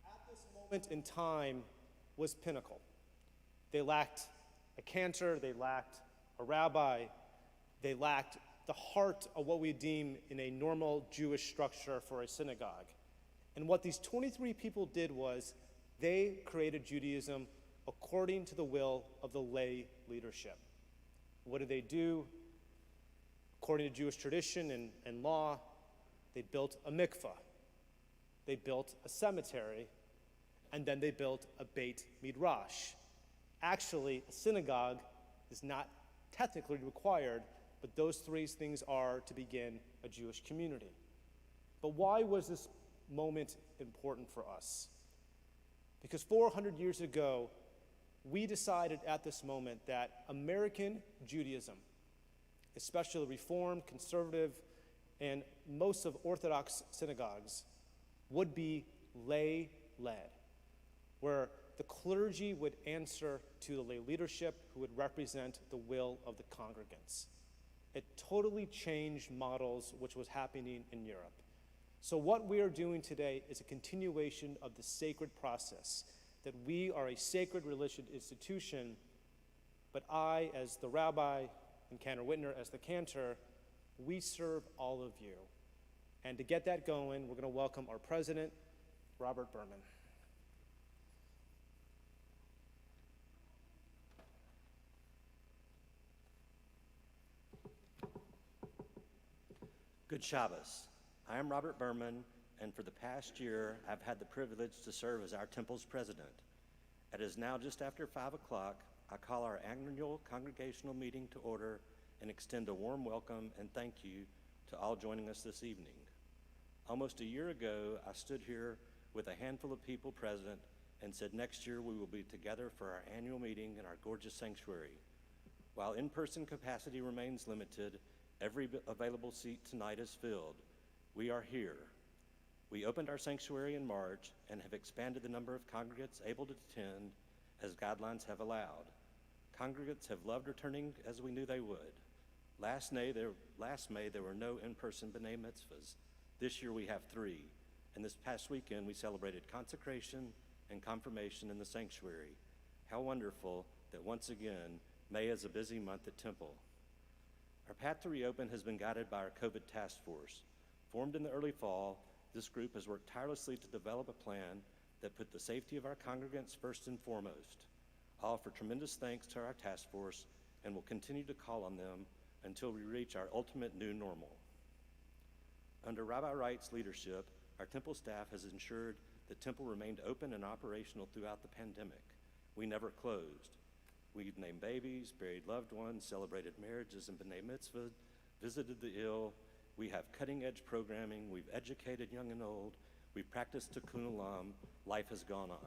At this moment in time was pinnacle. They lacked a cantor, they lacked a rabbi, they lacked the heart of what we deem in a normal Jewish structure for a synagogue. And what these 23 people did was they created Judaism according to the will of the lay leadership. What did they do? According to Jewish tradition and law, they built a mikveh, they built a cemetery, and then they built a Beit Midrash. Actually, a synagogue is not technically required, but those three things are to begin a Jewish community. But why was this moment important for us? Because 400 years ago, we decided at this moment that American Judaism, especially Reformed, Conservative, and most of Orthodox synagogues, would be lay-led, where the clergy would answer to the lay leadership who would represent the will of the congregants. It totally changed models which was happening in Europe. So what we are doing today is a continuation of the sacred process, that we are a sacred religious institution, but I, as the rabbi, and Cantor Whitner as the cantor, we serve all of you. And to get that going, we're going to welcome our president, Robert Berman. Good Shabbos. I am Robert Berman, and for the past year, I've had the privilege to serve as our temple's president. It is now just after 5 o'clock. I call our annual congregational meeting to order and extend a warm welcome and thank you to all joining us this evening. Almost a year ago, I stood here with a handful of people present and said next year we will be together for our annual meeting in our gorgeous sanctuary. While in-person capacity remains limited, every available seat tonight is filled. We are here. We opened our sanctuary in March and have expanded the number of congregants able to attend as guidelines have allowed. Congregants have loved returning as we knew they would. Last May, there were no in-person B'nai Mitzvahs. This year we have 3. And this past weekend we celebrated consecration and confirmation in the sanctuary. How wonderful that once again, May is a busy month at Temple. Our path to reopen has been guided by our COVID task force. Formed in the early fall, this group has worked tirelessly to develop a plan that put the safety of our congregants first and foremost. I offer tremendous thanks to our task force and will continue to call on them until we reach our ultimate new normal. Under Rabbi Wright's leadership, our Temple staff has ensured that Temple remained open and operational throughout the pandemic. We never closed. We've named babies, buried loved ones, celebrated marriages and B'nai Mitzvah, visited the ill. We have cutting-edge programming. We've educated young and old. We've practiced Tikkun Olam. Life has gone on.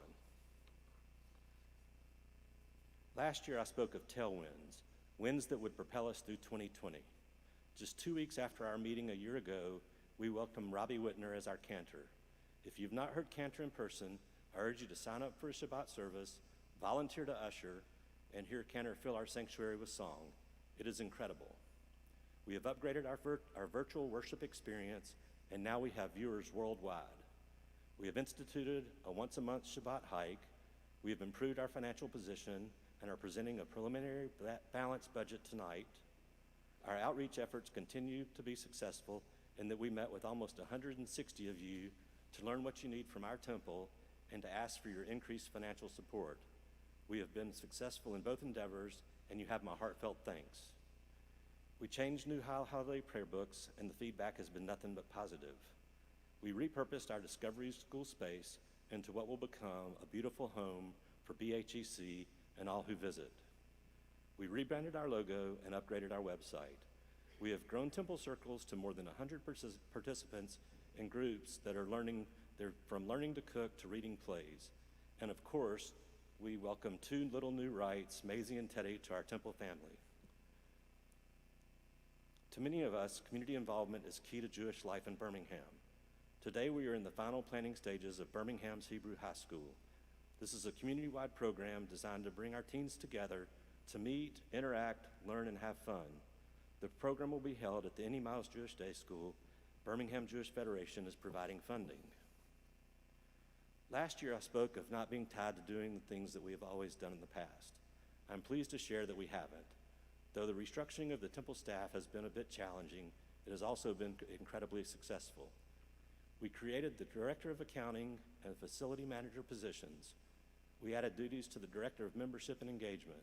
Last year, I spoke of tailwinds, winds that would propel us through 2020. Just 2 weeks after our meeting a year ago, we welcomed Robbie Whitner as our cantor. If you've not heard cantor in person, I urge you to sign up for a Shabbat service, volunteer to usher, and hear cantor fill our sanctuary with song. It is incredible. We have upgraded our virtual worship experience, and now we have viewers worldwide. We have instituted a once-a-month Shabbat hike. We have improved our financial position and are presenting a preliminary balanced budget tonight. Our outreach efforts continue to be successful in that we met with almost 160 of you to learn what you need from our temple and to ask for your increased financial support. We have been successful in both endeavors, and you have my heartfelt thanks. We changed new holiday prayer books, and the feedback has been nothing but positive. We repurposed our Discovery School space into what will become a beautiful home for BHEC and all who visit. We rebranded our logo and upgraded our website. We have grown Temple Circles to more than 100 participants in groups that are from learning to cook to reading plays. And of course, we welcome 2 little new Wrights, Maisie and Teddy, to our Temple family. To many of us, community involvement is key to Jewish life in Birmingham. Today, we are in the final planning stages of Birmingham's Hebrew High School. This is a community-wide program designed to bring our teens together to meet, interact, learn, and have fun. The program will be held at the Any Miles Jewish Day School. Birmingham Jewish Federation is providing funding. Last year I spoke of not being tied to doing the things that we have always done in the past. I'm pleased to share that we haven't. Though the restructuring of the temple staff has been a bit challenging, it has also been incredibly successful. We created the Director of Accounting and Facility Manager positions. We added duties to the Director of Membership and Engagement.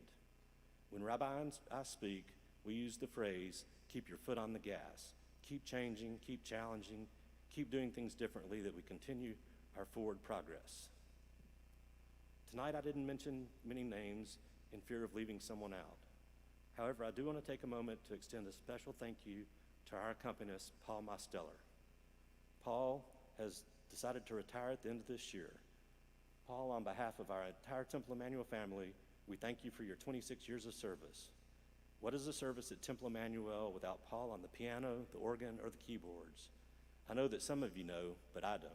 When Rabbi and I speak, we use the phrase, keep your foot on the gas. Keep changing, keep challenging, keep doing things differently that we continue our forward progress. Tonight I didn't mention many names in fear of leaving someone out. However, I do want to take a moment to extend a special thank you to our accompanist, Paul Mosteller. Paul has decided to retire at the end of this year. Paul, on behalf of our entire Temple Emanu-El family, we thank you for your 26 years of service. What is a service at Temple Emanu-El without Paul on the piano, the organ, or the keyboards? I know that some of you know, but I don't.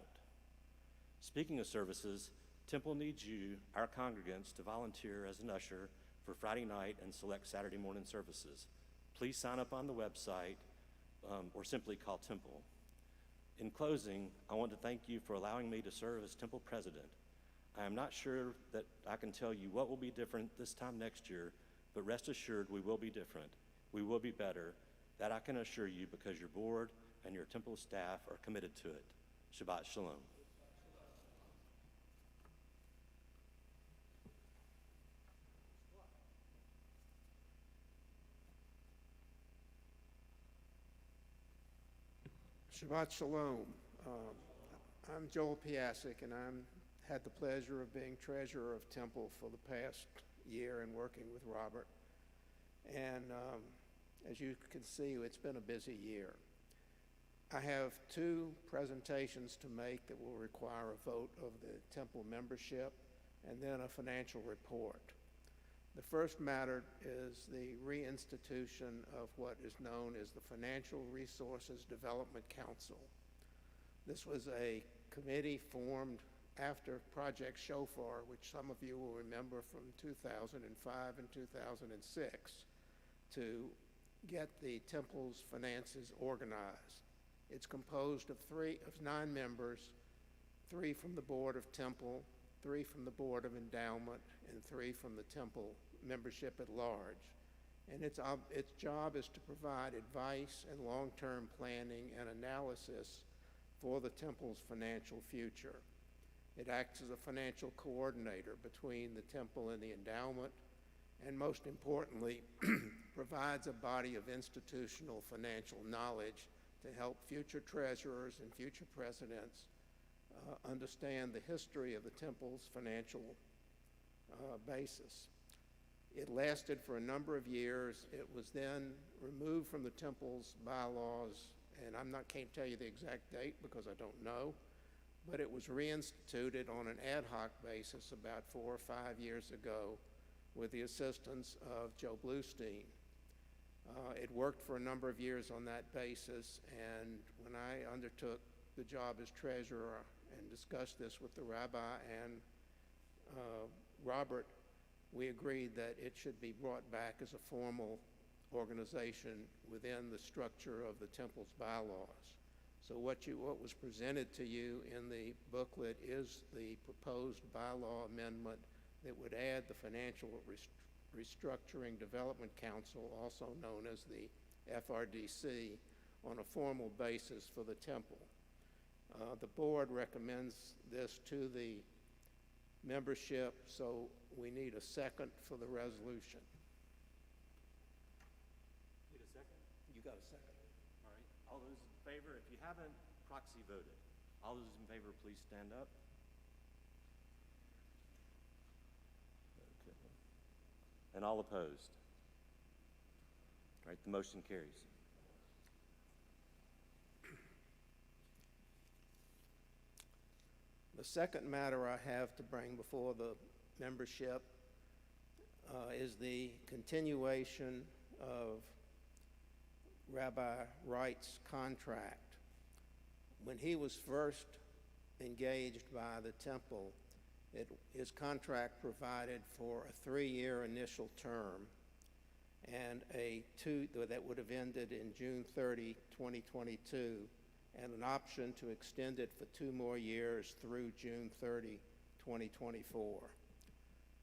Speaking of services, Temple needs you, our congregants, to volunteer as an usher for Friday night and select Saturday morning services. Please sign up on the website or simply call Temple. In closing, I want to thank you for allowing me to serve as Temple President. I am not sure that I can tell you what will be different this time next year, but rest assured we will be different. We will be better. That I can assure you because your board and your Temple staff are committed to it. Shabbat Shalom. Shabbat Shalom. I'm Joel Piasek, and I'm had the pleasure of being treasurer of Temple for the past year and working with Robert. And as you can see, it's been a busy year. I have two presentations to make that will require a vote of the Temple membership and then a financial report. The first matter is the reinstitution of what is known as the Financial Resources Development Council. This was a committee formed after Project Shofar, which some of you will remember from 2005 and 2006, to get the Temple's finances organized. It's composed of 9 members, 3 from the Board of Temple, 3 from the Board of Endowment, and 3 from the Temple membership at large. And its job is to provide advice and long-term planning and analysis for the Temple's financial future. It acts as a financial coordinator between the Temple and the Endowment, and most importantly, provides a body of institutional financial knowledge to help future treasurers and future presidents understand the history of the Temple's financial basis. It lasted for a number of years. It was then removed from the Temple's bylaws, and can't tell you the exact date because I don't know, but it was reinstituted on an ad hoc basis about 4 or 5 years ago with the assistance of Joe Bluestein. It worked for a number of years on that basis, and when I undertook the job as treasurer and discussed this with the rabbi and Robert, we agreed that it should be brought back as a formal organization within the structure of the Temple's bylaws. So what was presented to you in the booklet is the proposed bylaw amendment that would add the Financial Restructuring Development Council, also known as the FRDC, on a formal basis for the Temple. The board recommends this to the membership, so we need a second for the resolution. Need a second? You got a second. All right. All those in favor, if you haven't proxy voted, all those in favor, please stand up. Okay. And all opposed? All right, the motion carries. The second matter I have to bring before the membership is the continuation of Rabbi Wright's contract. When he was first engaged by the Temple, his contract provided for a 3-year initial term and that would have ended in June 30, 2022, and an option to extend it for 2 more years through June 30, 2024.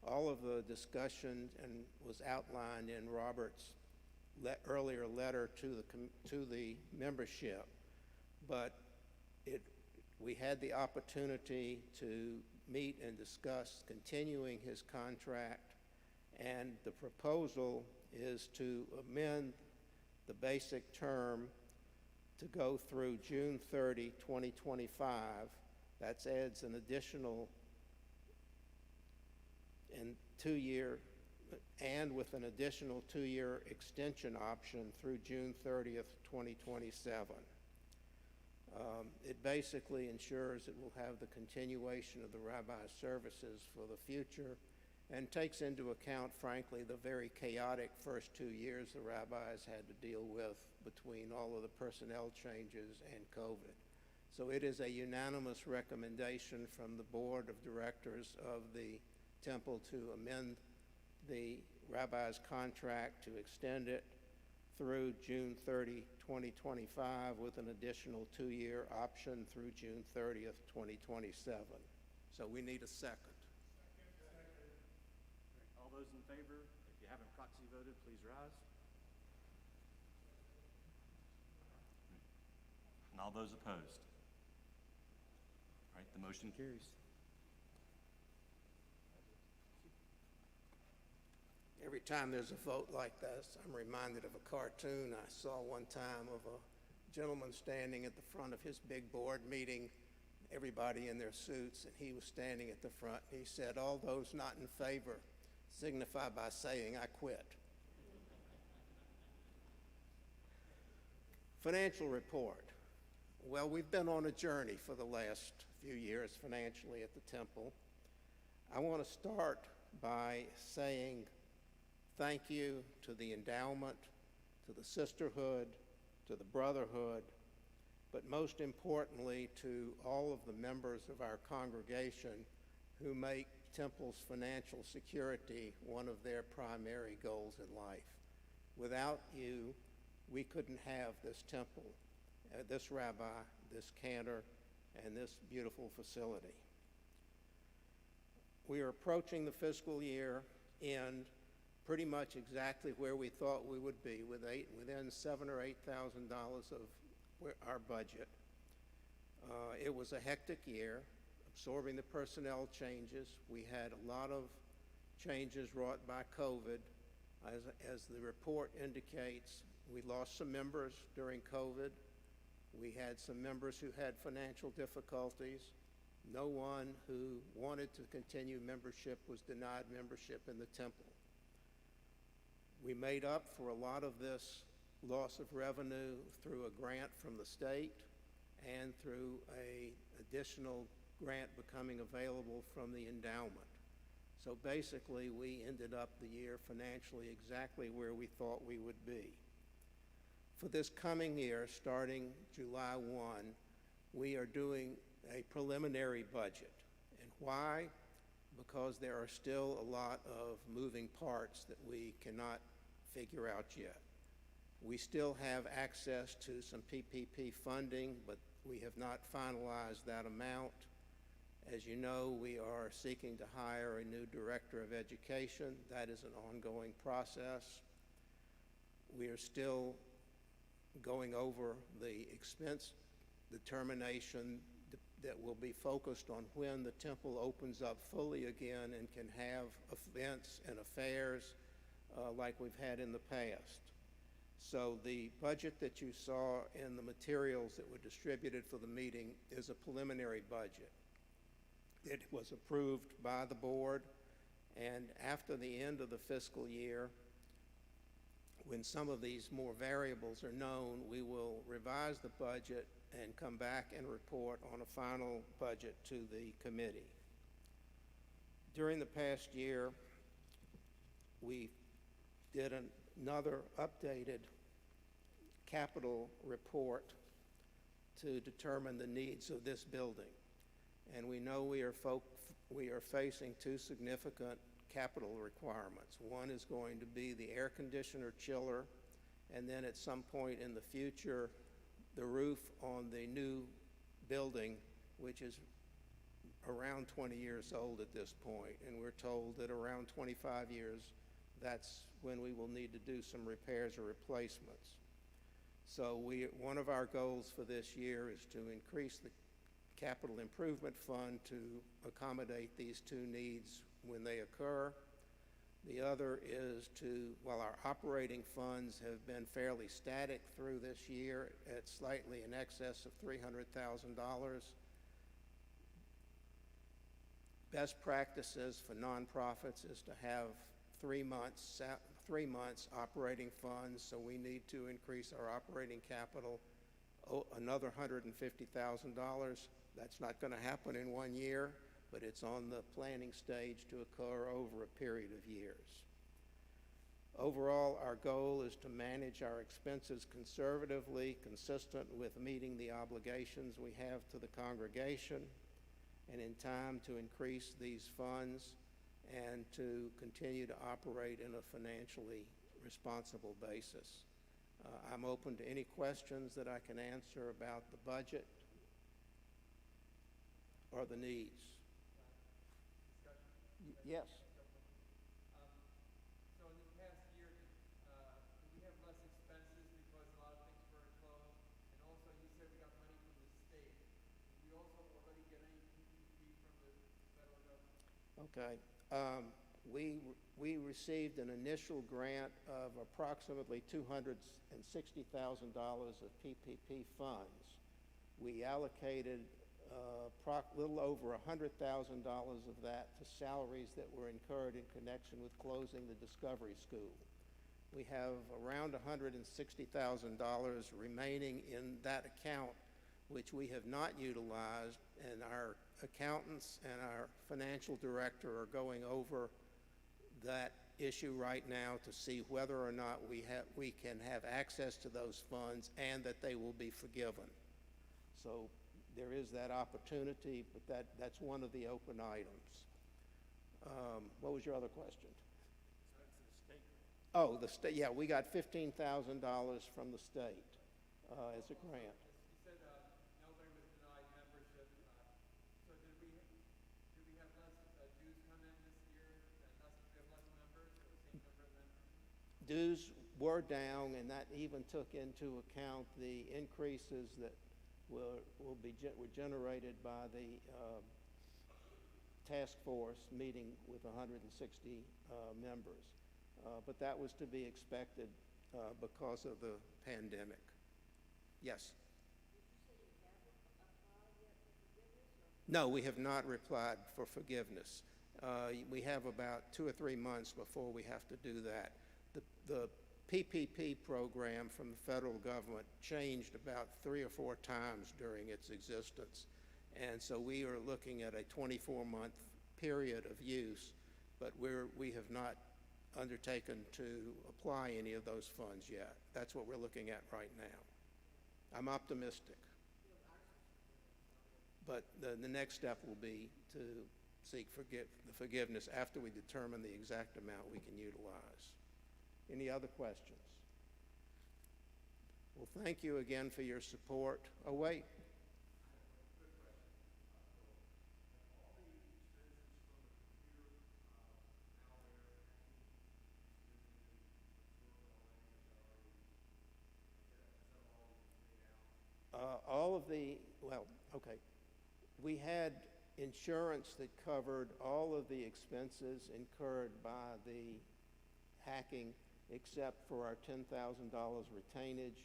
All of the discussion was outlined in Robert's earlier letter to the membership, but we had the opportunity to meet and discuss continuing his contract, and the proposal is to amend the basic term to go through June 30, 2025. That adds an additional 2-year, and with an additional 2-year extension option through June 30th, 2027. It basically ensures it will have the continuation of the rabbi's services for the future and takes into account, frankly, the very chaotic first 2 years the rabbis had to deal with between all of the personnel changes and COVID. So it is a unanimous recommendation from the board of directors of the temple to amend the rabbi's contract to extend it through June 30, 2025, with an additional 2-year option through June 30th, 2027. So we need a second. All those in favor, if you haven't proxy voted, please rise. And all those opposed? All right, the motion carries. Every time there's a vote like this, I'm reminded of a cartoon I saw one time of a gentleman standing at the front of his big board meeting, everybody in their suits, and he was standing at the front. And he said, "All those not in favor signify by saying, 'I quit.'" Financial report. Well, we've been on a journey for the last few years financially at the temple. I want to start by saying thank you to the endowment, to the sisterhood, to the brotherhood, but most importantly to all of the members of our congregation who make Temple's financial security one of their primary goals in life. Without you, we couldn't have this temple, this rabbi, this cantor, and this beautiful facility. We are approaching the fiscal year end pretty much exactly where we thought we would be, within $7,000 or $8,000 of our budget. It was a hectic year, absorbing the personnel changes. We had a lot of changes wrought by COVID. As the report indicates, we lost some members during COVID. We had some members who had financial difficulties. No one who wanted to continue membership was denied membership in the temple. We made up for a lot of this loss of revenue through a grant from the state and through an additional grant becoming available from the endowment. So basically, we ended up the year financially exactly where we thought we would be. For this coming year, starting July 1, we are doing a preliminary budget. And why? Because there are still a lot of moving parts that we cannot figure out yet. We still have access to some PPP funding, but we have not finalized that amount. As you know, we are seeking to hire a new director of education. That is an ongoing process. We are still going over the expense determination that will be focused on when the temple opens up fully again and can have events and affairs like we've had in the past. So the budget that you saw in the materials that were distributed for the meeting is a preliminary budget. It was approved by the board, and after the end of the fiscal year, when some of these more variables are known, we will revise the budget and come back and report on a final budget to the committee. During the past year, we did another updated capital report to determine the needs of this building. And we know we are facing two significant capital requirements. One is going to be the air conditioner chiller, and then at some point in the future, the roof on the new building, which is around 20 years old at this point, and we're told that around 25 years, that's when we will need to do some repairs or replacements. So one of our goals for this year is to increase the capital improvement fund to accommodate these two needs when they occur. The other is while our operating funds have been fairly static through this year at slightly in excess of $300,000, best practices for nonprofits is to have 3 months operating funds, so we need to increase our operating capital another $150,000. That's not going to happen in 1 year, but it's on the planning stage to occur over a period of years. Overall, our goal is to manage our expenses conservatively, consistent with meeting the obligations we have to the congregation, and in time to increase these funds and to continue to operate in a financially responsible basis. I'm open to any questions that I can answer about the budget or the needs. Yes. So in this past year, did we have less expenses because a lot of things were closed? And also, you said we got money from the state. Did we also already get any PPP from the federal government? Okay. We received an initial grant of approximately $260,000 of PPP funds. We allocated a little over $100,000 of that to salaries that were incurred in connection with closing the Discovery School. We have around $160,000 remaining in that account, which we have not utilized, and our accountants and our financial director are going over that issue right now to see whether or not we can have access to those funds and that they will be forgiven. So there is that opportunity, but that's one of the open items. What was your other question? Oh, the state. Yeah, we got $15,000 from the state as a grant. You said nobody was denied membership. So did we have less dues come in this year? We have less members, or the same number of members? Dues were down, and that even took into account the increases that were generated by the task force meeting with 160 members. But that was to be expected because of the pandemic. Yes? No, we have not applied for forgiveness. We have about 2 or 3 months before we have to do that. The PPP program from the federal government changed about 3 or 4 times during its existence. And so we are looking at a 24-month period of use, but we have not undertaken to apply any of those funds yet. That's what we're looking at right now. I'm optimistic. But the next step will be to seek the forgiveness after we determine the exact amount we can utilize. Any other questions? Well, thank you again for your support. Oh, wait. Okay. We had insurance that covered all of the expenses incurred by the hacking except for our $10,000 retainage.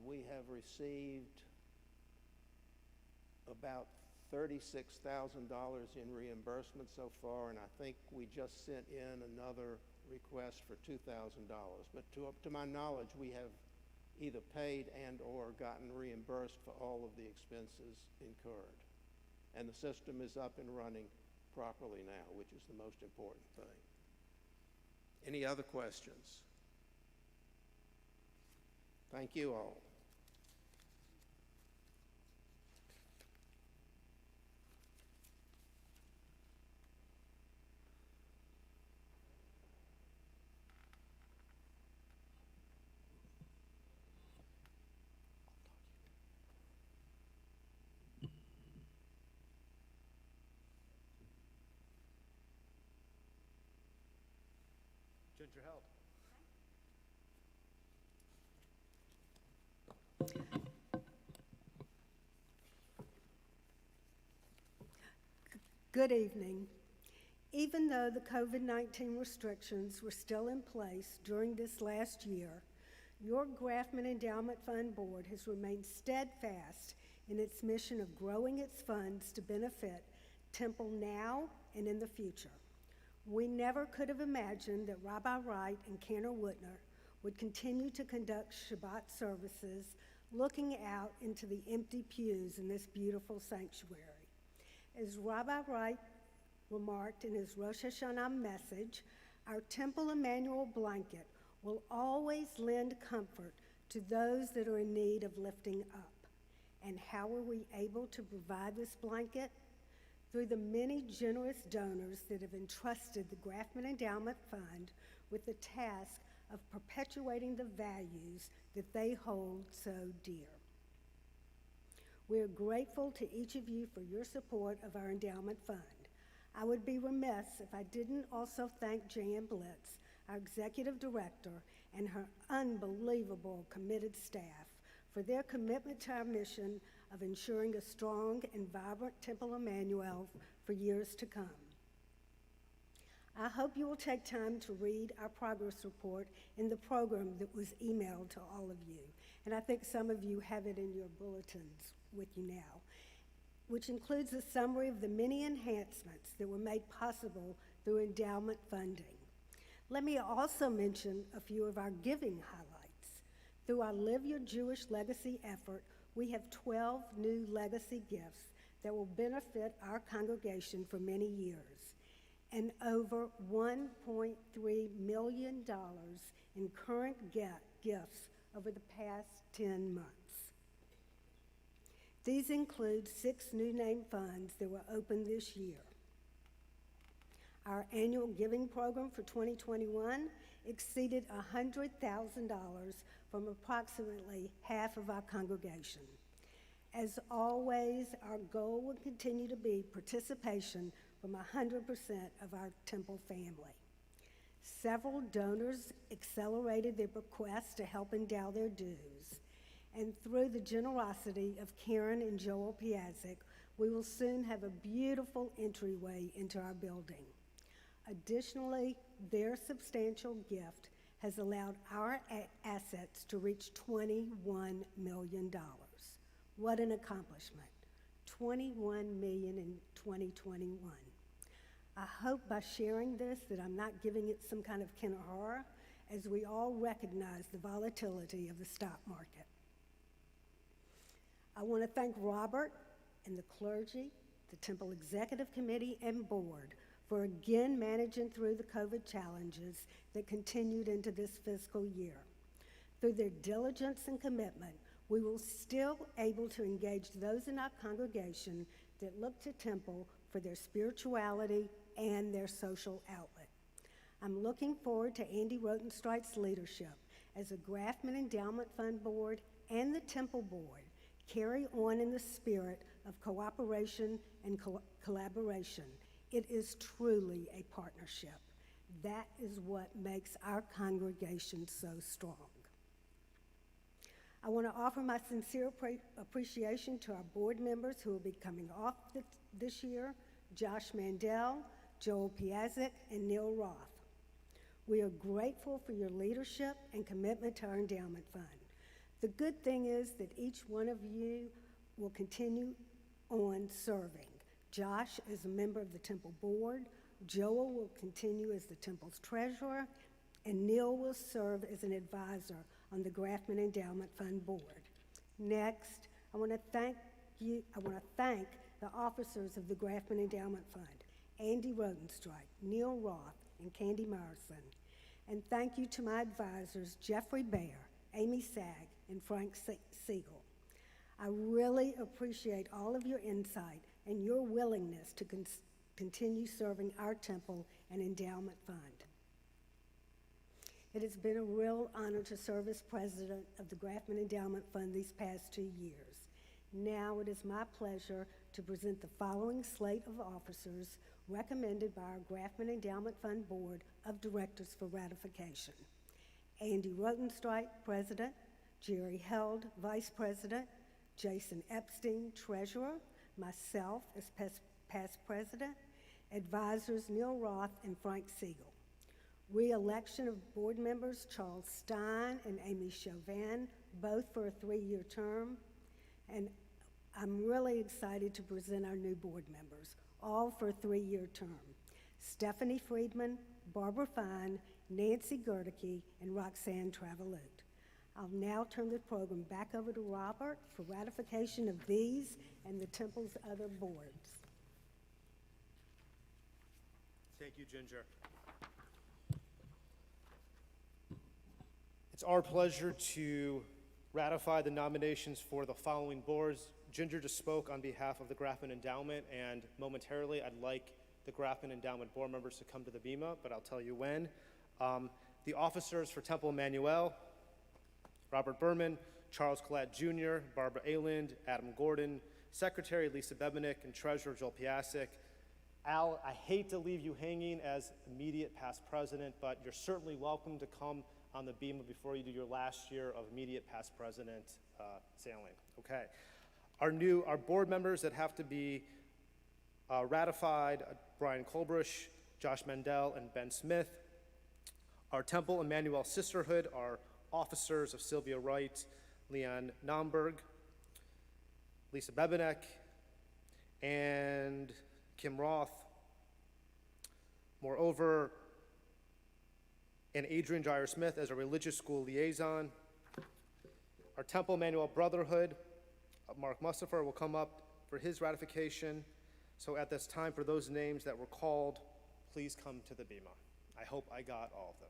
We have received about $36,000 in reimbursement so far, and I think we just sent in another request for $2,000. But to my knowledge, we have either paid and or gotten reimbursed for all of the expenses incurred. And the system is up and running properly now, which is the most important thing. Any other questions? Thank you all. Good evening. Even though the COVID-19 restrictions were still in place during this last year, your Grafman Endowment Fund Board has remained steadfast in its mission of growing its funds to benefit Temple now and in the future. We never could have imagined that Rabbi Wright and Cantor Whitner would continue to conduct Shabbat services looking out into the empty pews in this beautiful sanctuary. As Rabbi Wright remarked in his Rosh Hashanah message, our Temple Emanu-El blanket will always lend comfort to those that are in need of lifting up. And how are we able to provide this blanket? Through the many generous donors that have entrusted the Grafman Endowment Fund with the task of perpetuating the values that they hold so dear. We are grateful to each of you for your support of our endowment fund. I would be remiss if I didn't also thank Jan Blitz, our executive director, and her unbelievable committed staff for their commitment to our mission of ensuring a strong and vibrant Temple Emanu-El for years to come. I hope you will take time to read our progress report in the program that was emailed to all of you. And I think some of you have it in your bulletins with you now, which includes a summary of the many enhancements that were made possible through endowment funding. Let me also mention a few of our giving highlights. Through our Live Your Jewish Legacy effort, we have 12 new legacy gifts that will benefit our congregation for many years, and over $1.3 million in current gifts over the past 10 months. These include 6 new name funds that were opened this year. Our annual giving program for 2021 exceeded $100,000 from approximately half of our congregation. As always, our goal will continue to be participation from 100% of our Temple family. Several donors accelerated their requests to help endow their dues. And through the generosity of Karen and Joel Piazek, we will soon have a beautiful entryway into our building. Additionally, their substantial gift has allowed our assets to reach $21 million. What an accomplishment. $21 million in 2021. I hope by sharing this that I'm not giving it some kind of kin of horror, as we all recognize the volatility of the stock market. I want to thank Robert and the clergy, the Temple Executive Committee and Board for again managing through the COVID challenges that continued into this fiscal year. Through their diligence and commitment, we will still able to engage those in our congregation that look to Temple for their spirituality and their social outlet. I'm looking forward to Andy Rotenstreit's leadership as the Grafman Endowment Fund Board and the Temple Board carry on in the spirit of cooperation and collaboration. It is truly a partnership. That is what makes our congregation so strong. I want to offer my sincere appreciation to our board members who will be coming off this year, Josh Mandel, Joel Piazek, and Neil Roth. We are grateful for your leadership and commitment to our endowment fund. The good thing is that each one of you will continue on serving. Josh is a member of the Temple Board, Joel will continue as the Temple's treasurer, and Neil will serve as an advisor on the Grafman Endowment Fund Board. Next, I want to thank the officers of the Grafman Endowment Fund, Andy Rotenstreit, Neil Roth, and Candy Morrison. And thank you to my advisors, Jeffrey Baer, Amy Sag, and Frank Siegel. I really appreciate all of your insight and your willingness to continue serving our temple and endowment fund. It has been a real honor to serve as president of the Grafman Endowment Fund these past 2 years. Now it is my pleasure to present the following slate of officers recommended by our Grafman Endowment Fund Board of Directors for ratification. Andy Rotenstreit, President, Jerry Held, Vice President, Jason Epstein, Treasurer, myself as past president, advisors Neil Roth and Frank Siegel. Re-election of board members Charles Stein and Amy Chauvin, both for a 3-year term. And I'm really excited to present our new board members, all for a 3-year term. Stephanie Friedman, Barbara Fine, Nancy Gerticke, and Roxanne Travalut. I'll now turn the program back over to Robert for ratification of these and the Temple's other boards. Thank you, Ginger. It's our pleasure to ratify the nominations for the following boards. Ginger just spoke on behalf of the Grafman Endowment, and momentarily I'd like the Grafman Endowment board members to come to the bema, but I'll tell you when. The officers for Temple Emanu-El, Robert Berman, Charles Collette Jr., Barbara Ayland, Adam Gordon, Secretary Lisa Bebenick, and Treasurer Joel Piasek. Al, I hate to leave you hanging as immediate past president, but you're certainly welcome to come on the bema before you do your last year of immediate past president sailing. Okay. Our board members that have to be ratified, Brian Colbrush, Josh Mendel, and Ben Smith. Our Temple Emanu-El Sisterhood, our officers of Sylvia Wright, Leanne Naumberg, Lisa Bebenick, and Kim Roth. Moreover, and Adrian Dyer Smith as a religious school liaison. Our Temple Emanu-El Brotherhood, Mark Mustafer will come up for his ratification. So at this time, for those names that were called, please come to the bema. I hope I got all of them.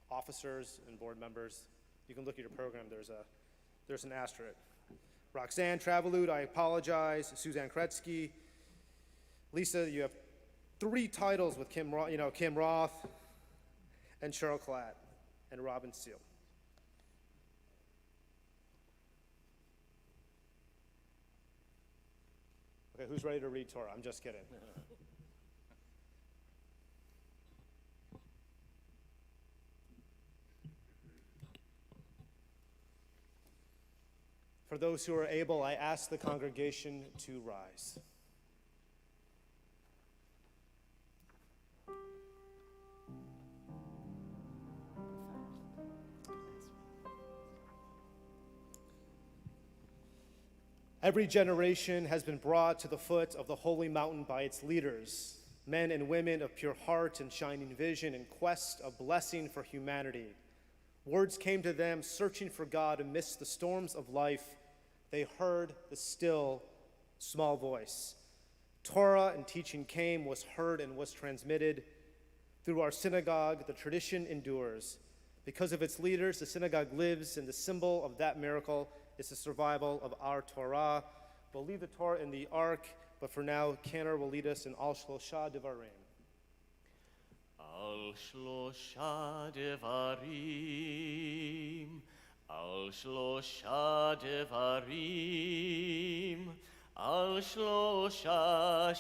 Officers and board members, you can look at your program, there's an asterisk. Roxanne Travalut, I apologize. Suzanne Kretsky. Lisa, you have 3 titles with Kim Roth and Cheryl Collette and Robin Seal. Okay, who's ready to read Torah? I'm just kidding. For those who are able, I ask the congregation to rise. Every generation has been brought to the foot of the holy mountain by its leaders, men and women of pure heart and shining vision in quest of blessing for humanity. Words came to them searching for God amidst the storms of life. They heard the still, small voice. Torah and teaching came, was heard, and was transmitted. Through our synagogue, the tradition endures. Because of its leaders, the synagogue lives, and the symbol of that miracle is the survival of our Torah. We'll leave the Torah in the ark, but for now, Cantor will lead us in Al Shlosha Devarim. Al Shlosha Devarim, Al Shlosha Devarim, Al Shlosha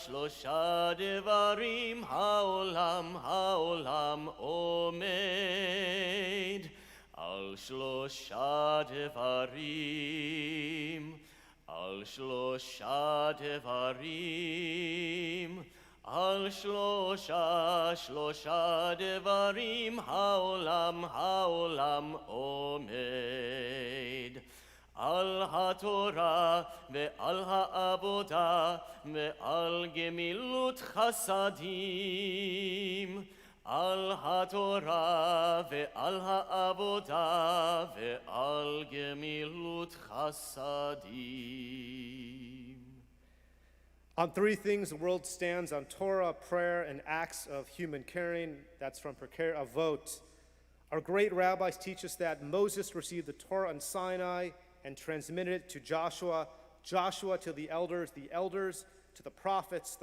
Devarim, Haolam Omed. Al Shlosha Devarim, Al Shlosha Devarim, Al Shlosha Devarim, Haolam Omed. Al HaTorah ve'al ha'avodah ve'al gemilut chasadim. Al HaTorah ve'al ha'avodah ve'al gemilut chasadim. On 3 things the world stands, on Torah, prayer, and acts of human caring. That's from Perker Avot. Our great rabbis teach us that Moses received the Torah on Sinai and transmitted it to Joshua, Joshua to the elders to the prophets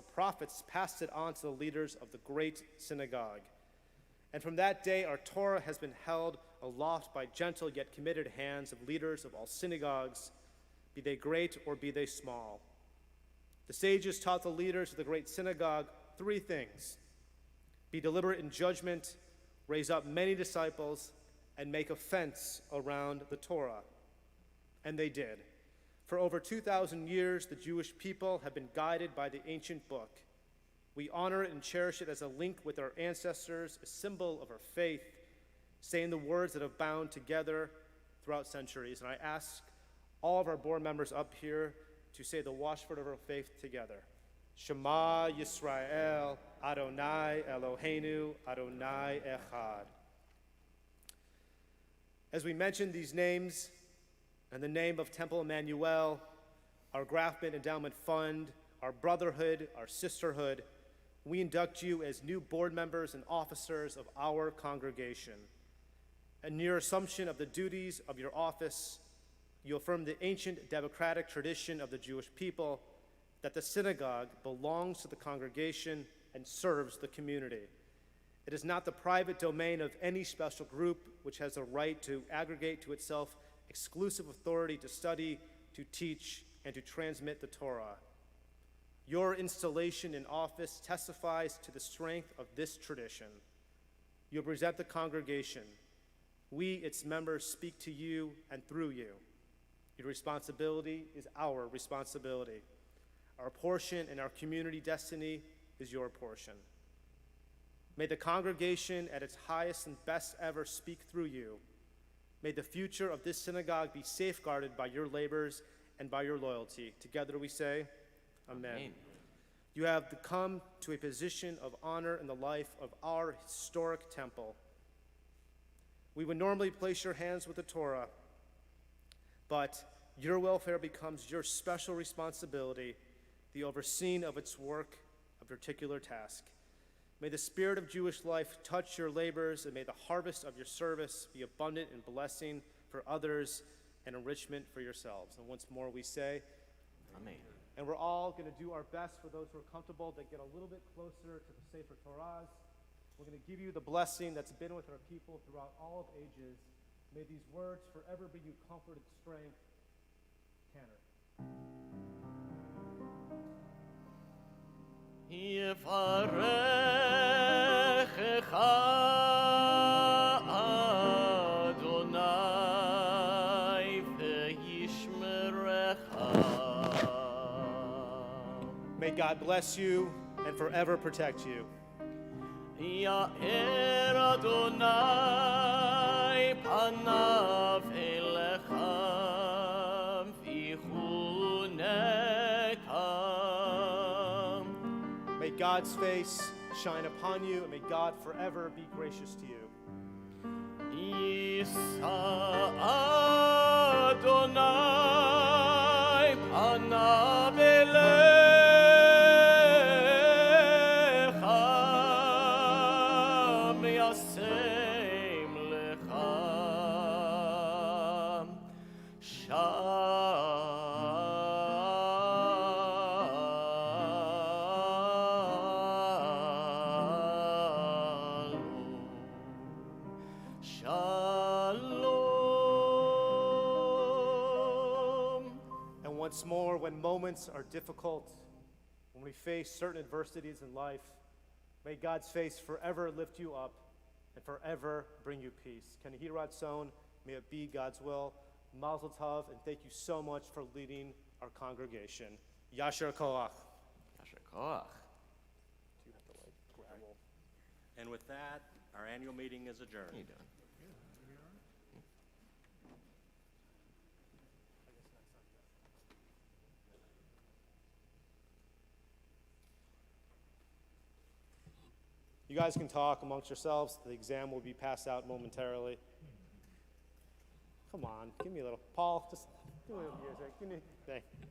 passed it on to the leaders of the great synagogue. And from that day, our Torah has been held aloft by gentle yet committed hands of leaders of all synagogues, be they great or be they small. The sages taught the leaders of the great synagogue 3 things: be deliberate in judgment, raise up many disciples, and make a fence around the Torah. And they did. For over 2,000 years, the Jewish people have been guided by the ancient book. We honor it and cherish it as a link with our ancestors, a symbol of our faith, saying the words that have bound together throughout centuries. And I ask all of our board members up here to say the watchword of our faith together. Shema Yisrael, Adonai Eloheinu, Adonai Echad. As we mention these names, in the name of Temple Emanu-El, our Grafman Endowment Fund, our brotherhood, our sisterhood, we induct you as new board members and officers of our congregation. In your assumption of the duties of your office, you affirm the ancient democratic tradition of the Jewish people that the synagogue belongs to the congregation and serves the community. It is not the private domain of any special group which has a right to aggregate to itself exclusive authority to study, to teach, and to transmit the Torah. Your installation in office testifies to the strength of this tradition. You represent the congregation. We, its members, speak to you and through you. Your responsibility is our responsibility. Our portion and our community destiny is your portion. May the congregation at its highest and best ever speak through you. May the future of this synagogue be safeguarded by your labors and by your loyalty. Together we say, Amen. Amen. You have come to a position of honor in the life of our historic temple. We would normally place your hands with the Torah, but your welfare becomes your special responsibility, the overseeing of its work, a particular task. May the spirit of Jewish life touch your labors, and may the harvest of your service be abundant in blessing for others and enrichment for yourselves. And once more we say, Amen. and we're all going to do our best for those who are comfortable to get a little bit closer to the Sefer Torahs. We're going to give you the blessing that's been with our people throughout all of ages. May these words forever bring you comfort and strength. Tanner. Yevarechecha Adonai ve'yishmerecha. May God bless you and forever protect you. Ya'er Adonai panav elecha v'chuneka. May God's face shine upon you, and may God forever be gracious to you. Yisa Adonai panav elecha meyasem lecha Shalom. And once more, when moments are difficult, when we face certain adversities in life, may God's face forever lift you up and forever bring you peace. Can Yehi Ratzon, may it be God's will. Mazel Tov, and thank you so much for leading our congregation. Yasher Koach. Yasher koach. And with that, our annual meeting is adjourned. How you doing? You guys can talk amongst yourselves. The exam will be passed out momentarily. Come on, give me a little. Paul, just give me a little music. Give me. Thank you.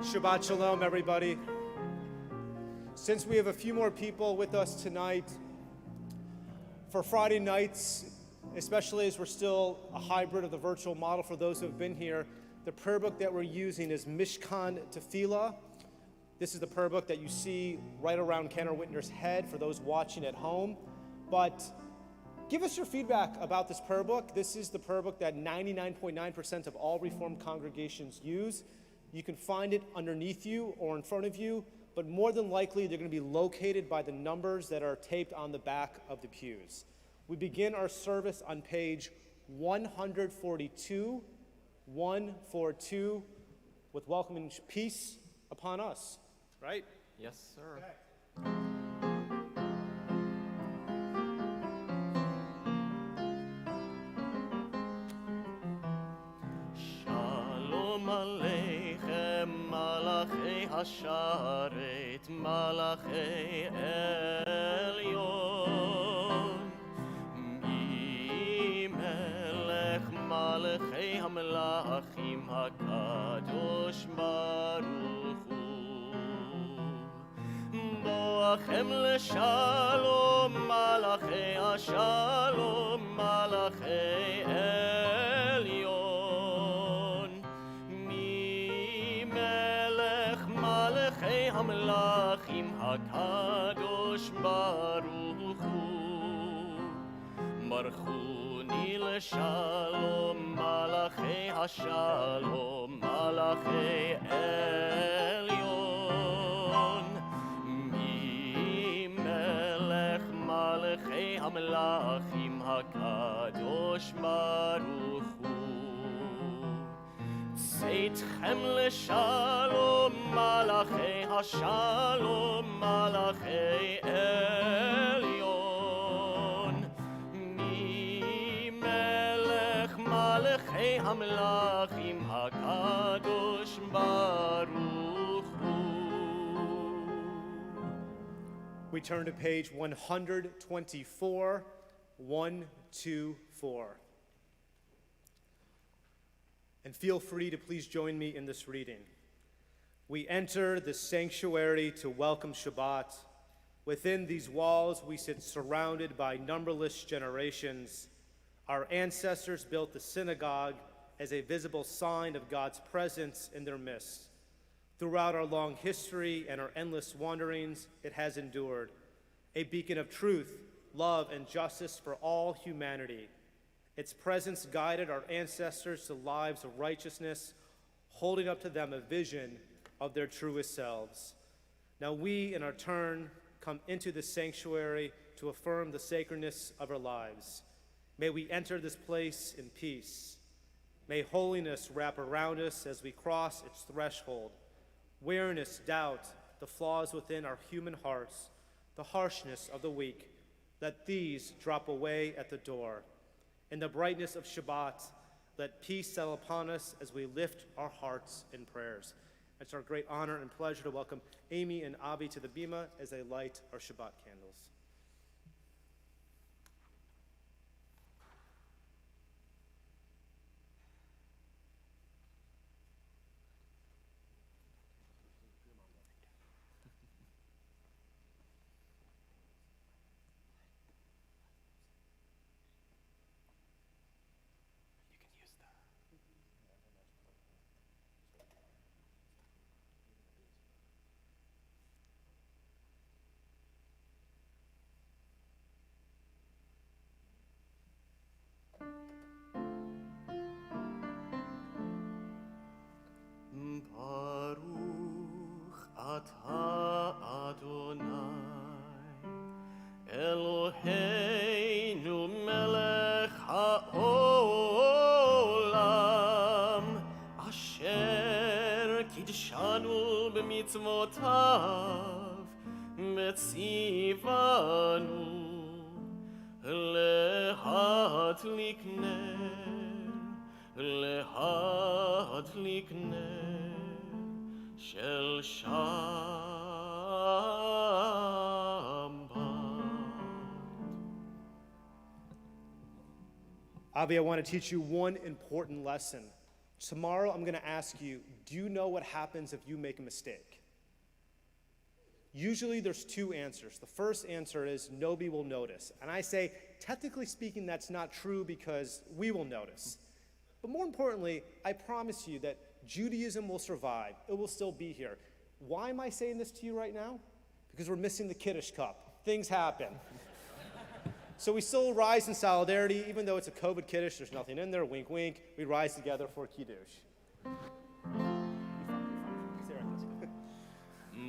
Shabbat Shalom, everybody. Since we have a few more people with us tonight, for Friday nights, especially as we're still a hybrid of the virtual model for those who have been here, the prayer book that we're using is Mishkan Tefillah. This is the prayer book that you see right around Kenner Whitner's head for those watching at home. But give us your feedback about this prayer book. This is the prayer book that 99.9% of all Reformed congregations use. You can find it underneath you or in front of you, but more than likely they're going to be located by the numbers that are taped on the back of the pews. We begin our service on page 142, 142, with welcoming peace upon us, right? Yes, sir. Okay. Shalom Aleichem, Malachei Hasharet, Malachei Elyon. Mi Melech Malachei HaMelachim HaKadosh Baruch Hu. Boachem LeShalom, Malachei HaShalom, Malachei Elyon. Hamlachim HaKadosh Baruch Hu. Marchuni LeShalom, Malachei HaShalom, Malachei Elyon. Mi Melech Malachei Hamlachim HaKadosh Baruch Hu. Tzeitkhem LeShalom, Malachei HaShalom, Malachei Elyon. Mi Melech Malachei HaMelachim HaKadosh Baruch Hu. We turn to page 124, 124. And feel free to please join me in this reading. We enter the sanctuary to welcome Shabbat. Within these walls, we sit surrounded by numberless generations. Our ancestors built the synagogue as a visible sign of God's presence in their midst. Throughout our long history and our endless wanderings, it has endured, a beacon of truth, love, and justice for all humanity. Its presence guided our ancestors to lives of righteousness, holding up to them a vision of their truest selves. Now we, in our turn, come into the sanctuary to affirm the sacredness of our lives. May we enter this place in peace. May holiness wrap around us as we cross its threshold. Weariness, doubt, the flaws within our human hearts, the harshness of the weak, let these drop away at the door. In the brightness of Shabbat, let peace settle upon us as we lift our hearts in prayers. It's our great honor and pleasure to welcome Amy and Avi to the bima as they light our Shabbat candles. Baruch atah Adonai, Eloheinu melech haolam, asher kidshanu b'mitzvotav, metzivanu lehadlik ner shel Shabbat. Avi, I want to teach you one important lesson. Tomorrow, I'm going to ask you, do you know what happens if you make a mistake? Usually, there's two answers. The first answer is nobody will notice. And I say, technically speaking, that's not true because we will notice. But more importantly, I promise you that Judaism will survive. It will still be here. Why am I saying this to you right now? Because we're missing the Kiddush cup. Things happen. So we still rise in solidarity, even though it's a COVID Kiddush, there's nothing in there, wink, wink. We rise together for Kiddush.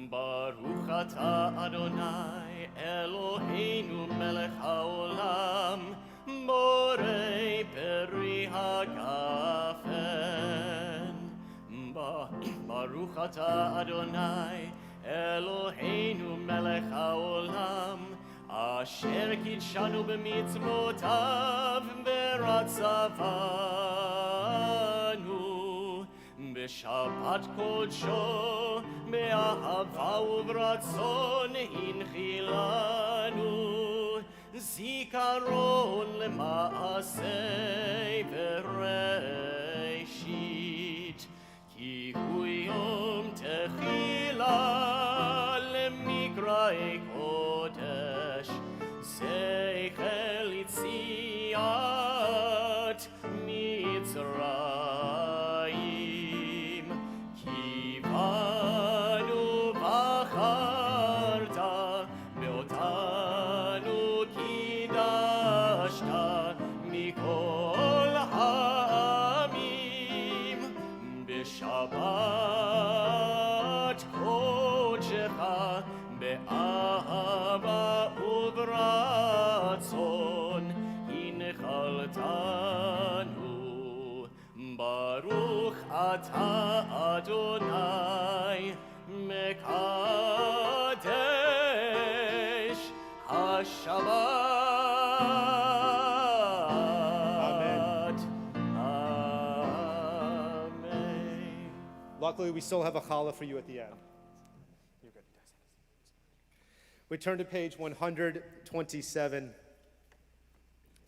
Baruch atah Adonai Eloheinu melech haolam borei peri hagafen. Baruch atah Adonai Eloheinu melech haolam asher kidshanu b'mitzvotav v'ratzavanu b'shabbat kodsho be'ahava u'v'ratzon hinchilanu zikaron lema'asei v'reishit ki hu yom techila lemikra'ei kodesh zeichel yitziat Mitzrayim kivanu bacharta beotanu kidashta mikol ha'amim b'shabbat kodshecha be'ahava u'v'ratzon hinchaltanu Baruch atah Adonai mekadesh haShabbat. Amen. Luckily, we still have a challah for you at the end. You're good. We turn to page 127,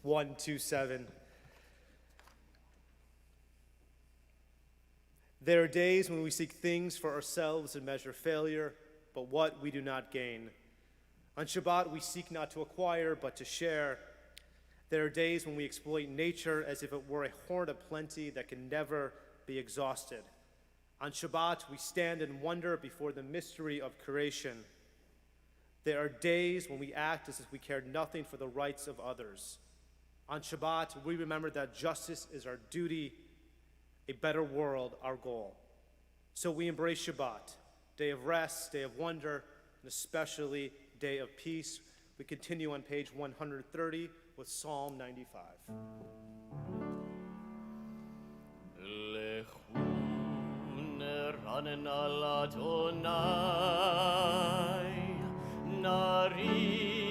127. There are days when we seek things for ourselves and measure failure, but what we do not gain. On Shabbat, we seek not to acquire, but to share. There are days when we exploit nature as if it were a horn of plenty that can never be exhausted. On Shabbat, we stand in wonder before the mystery of creation. There are days when we act as if we cared nothing for the rights of others. On Shabbat, we remember that justice is our duty, a better world our goal. So we embrace Shabbat, day of rest, day of wonder, and especially day of peace. We continue on page 130 with Psalm 95. Ranen al Adonai Nariya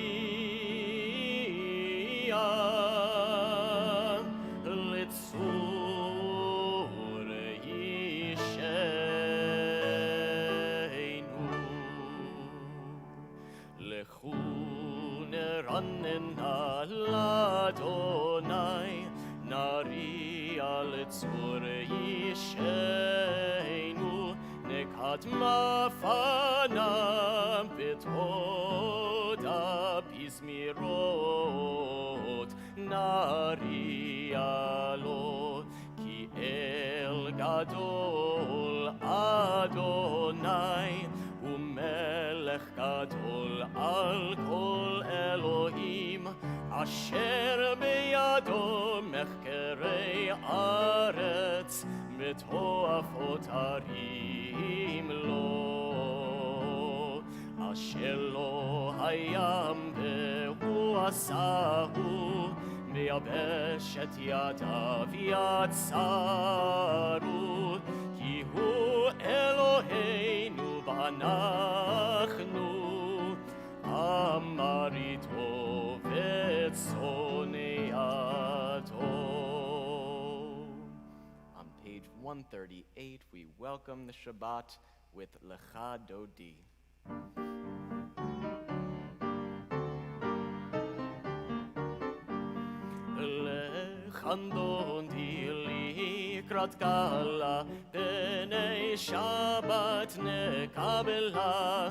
Litzur Yisheinu Lechun Ranen al Adonai Nariya Litzur Yisheinu Nekat mafanam betoda bizmirot narialo ki el gadol Adonai umelech gadol al kol Elohim asher beyado mechkerei aretz betoafot harim lo asher lo hayam vehu asahu meyabeshet yadav yatsaru ki hu Eloheinu banachnu amarito vetzoneato. On page 138, we welcome the Shabbat with Lecha Dodi. Lechandodi li לקראת קלה, פני שבת נקבלה,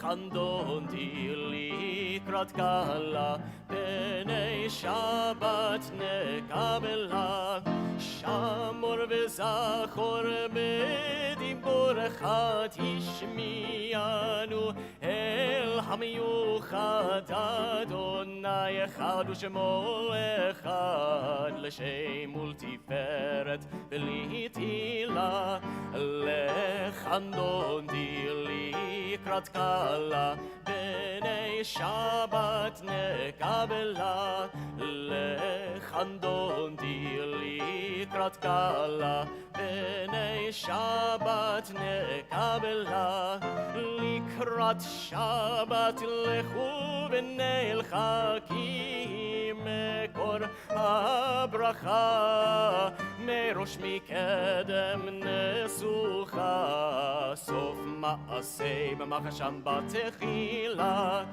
לחנדונתי לקראת קלה, פני שבת נקבלה, שמור וזכור בדיבורך תשמיענו, אל המיוחד אדוני אחד ושמו אחד, לשם ולתפארת בלי תהילה, לחנדונתי לקראת קלה, פני שבת נקבלה, לחנדונתי לקראת קלה, פני שבת נקבלה, לקראת שבת לכו ונלכה, כי מקור הברכה, מראש מקדם נסוכה, סוף מעשה במחשם בתחילה,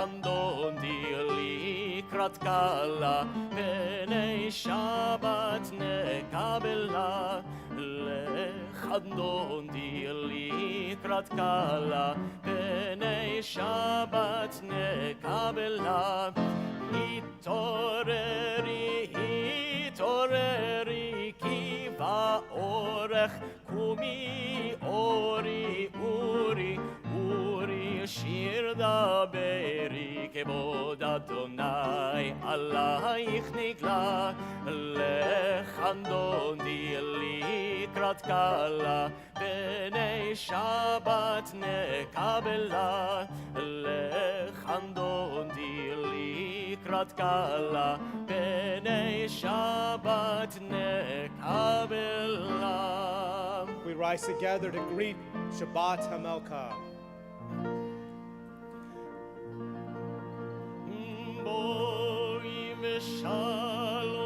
לחנדונתי לקראת קלה, פני שבת נקבלה, לחנדונתי לקראת קלה, פני שבת נקבלה, התעוררי, התעוררי, כי באורך קומי אורי, אורי, אורי, שיר דברי, כבוד אדוני עלייך נגלה, לחנדונתי לקראת קלה, פני שבת נקבלה, לחנדונתי לקראת קלה, פני שבת נקבלה. We rise together to greet Shabbat Hamelka. בואי ושלום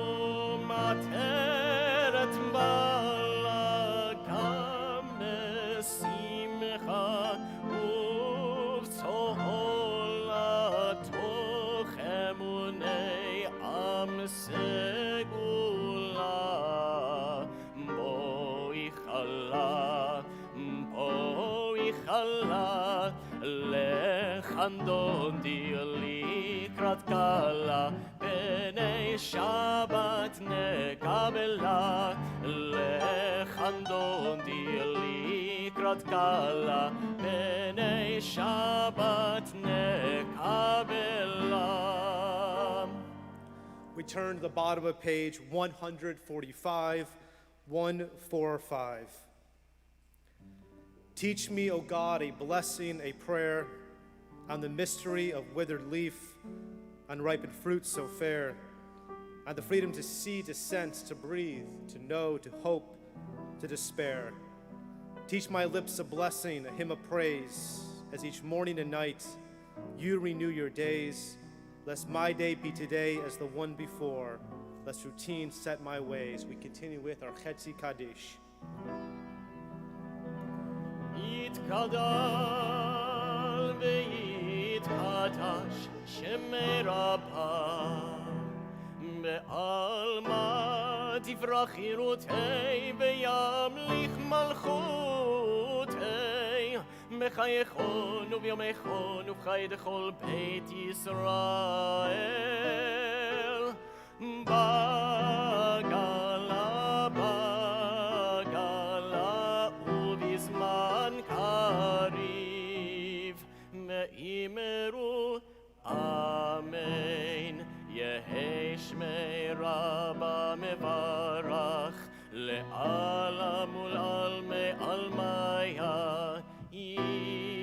עטרת בלגה, משמחה ובצהלה, תוך אמוני עם סגולה. בואי חלה, בואי חלה, לחנדונתי לקראת קלה, פני שבת נקבלה, לחנדונתי לקראת קלה, פני שבת נקבלה. We turn to the bottom of page 145, 145. Teach me, O God, a blessing, a prayer, on the mystery of withered leaf, unripened fruit so fair, on the freedom to see, to sense, to breathe, to know, to hope, to despair. Teach my lips a blessing, a hymn of praise, as each morning and night you renew your days. Lest my day be today as the one before, lest routine set my ways. We continue with our Chetzi Kaddish. יתגדל ויתקדש שם רבה, בעלמא תפרח חירותי וימליך מלכותי, בחייכון וביומכון ובחיי דכל בית ישראל. בגלה בגלה ובזמן קריב, מאמרו אמן. יהי שמי רבה מברך, לעלם ולעלמי עלמיה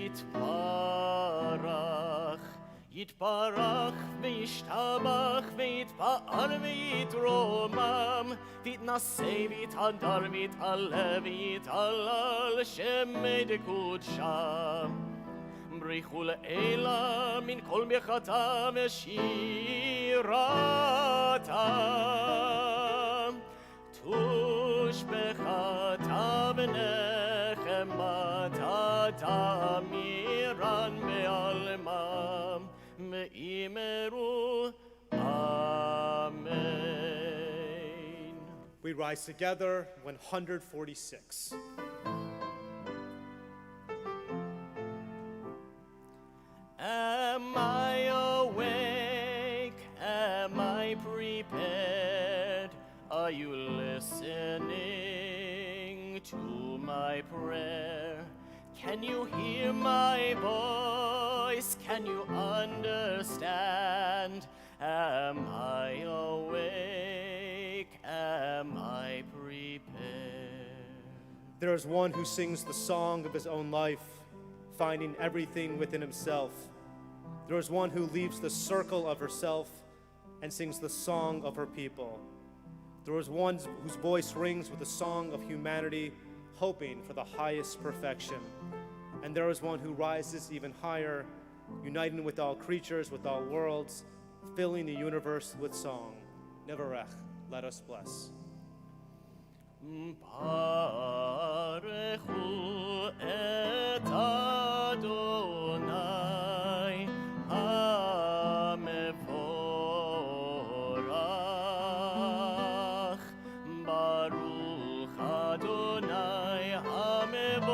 יתפרח. יתפרח וישתבח ויתפאר ויתרומם, ויתנשא ויתהדר ויתעלה ויתהלל שמי דקודשם. בריחו לאלה מן כל מחתה ושירתם, תושבחתה ונחמתה תמירן בעלמם, מאמרו אמן. We rise together, 146. Am I awake? Am I prepared? Are you listening to my prayer? Can you hear my voice? Can you understand? Am I awake? Am I prepared? There is one who sings the song of his own life, finding everything within himself. There is one who leaves the circle of herself and sings the song of her people. There is one whose voice rings with the song of humanity, hoping for the highest perfection. And there is one who rises even higher, uniting with all creatures, with all worlds, filling the universe with song. Nevarech, let us bless. Barechu et Adonai HaMevorach. Baruch Adonai HaMevorach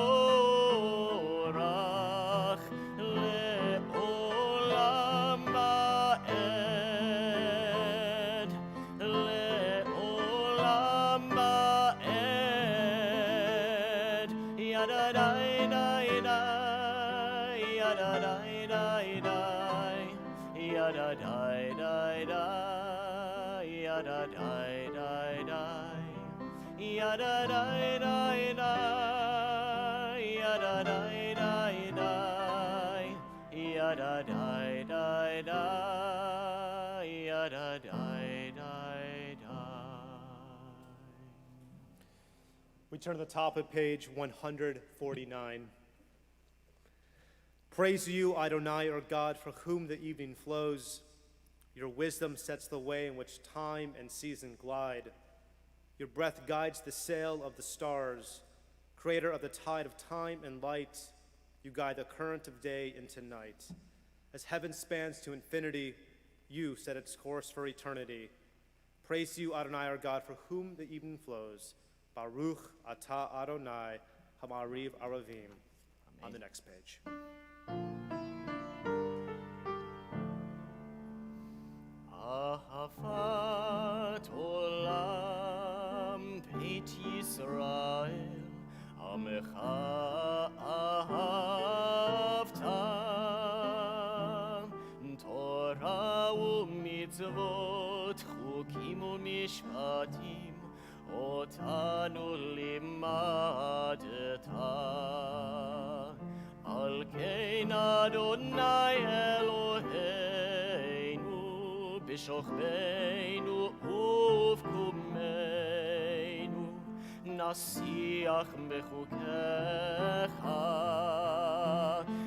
le'olam va'ed. Le'olam va'ed. Yadadai-dai-dai, yadadai-dai-dai, yadadai-dai-dai, yadadai-dai-dai, yadadai-dai-dai, yadadai-dai-dai, yadadai-dai-dai, yadadai-dai-dai. We turn to the top of page 149. Praise you, Adonai, our God, for whom the evening flows. Your wisdom sets the way in which time and season glide. Your breath guides the sail of the stars. Creator of the tide of time and light, you guide the current of day into night. As heaven spans to infinity, you set its course for eternity. Praise you, Adonai, our God, for whom the evening flows. Baruch atah Adonai Hamariv Aravim. On the next page. Ahavat olam Beit Yisrael, Amecha ahavta, Torah u'mitzvot, chukim u'mishpatim, otanu limadta. Al kein Adonai Eloheinu, b'shochbeinu uvkumeinu, nasiach bechukecha,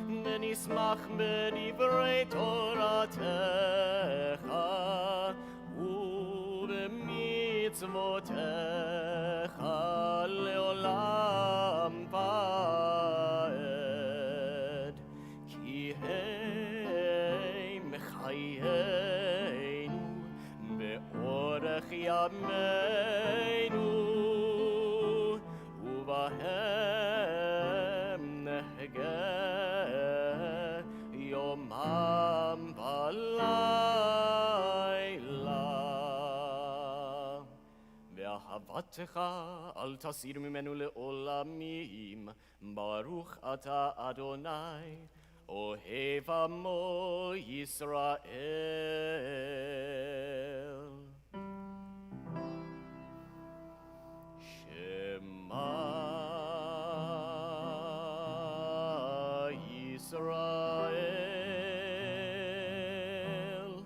v'nismach b'divrei Toratecha, u'b'mitzvotecha leolam va'ed, ki heim chayenu be'orech yameinu, uvahem nehgeh yomam v'layla. ואהבתך אל תסיר ממנו לעולמים, ברוך אתה אדוני, אוהב עמו ישראל. שמע ישראל,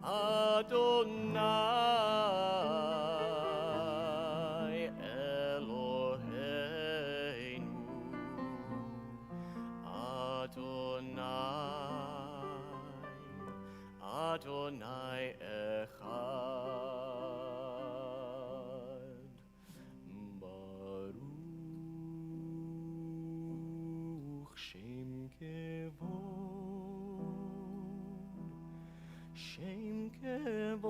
אדוני Adonai Echad. Baruch Shem Kevod, Shem Kevod,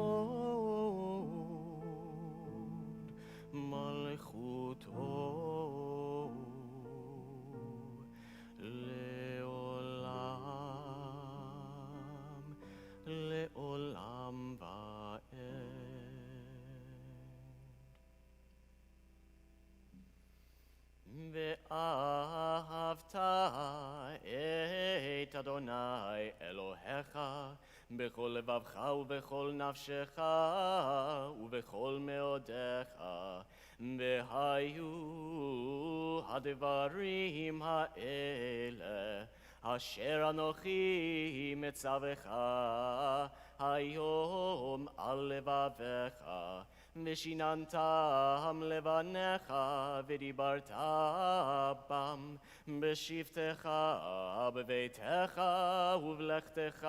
Adonai Elohecha bechol levavcha ubechol nafshecha ubechol meodecha v'hayu hadvarim ha'ele asher anochi metzavecha hayom al levavecha ושיננתם לבניך ודיברת בם בשבתך בביתך ובלכתך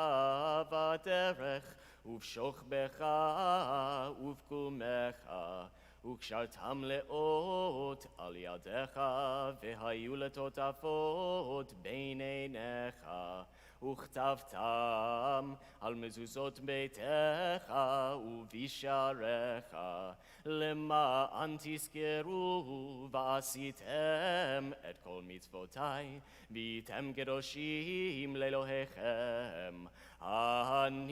בדרך ובשוכבך ובקומך וקשרתם לאות על ידיך והיו לטוטפות בין עיניך וכתבתם על מזוזות ביתך ובשעריך למען תזכרו ועשיתם את כל מצוותי והייתם קדושים לאלוהיכם אני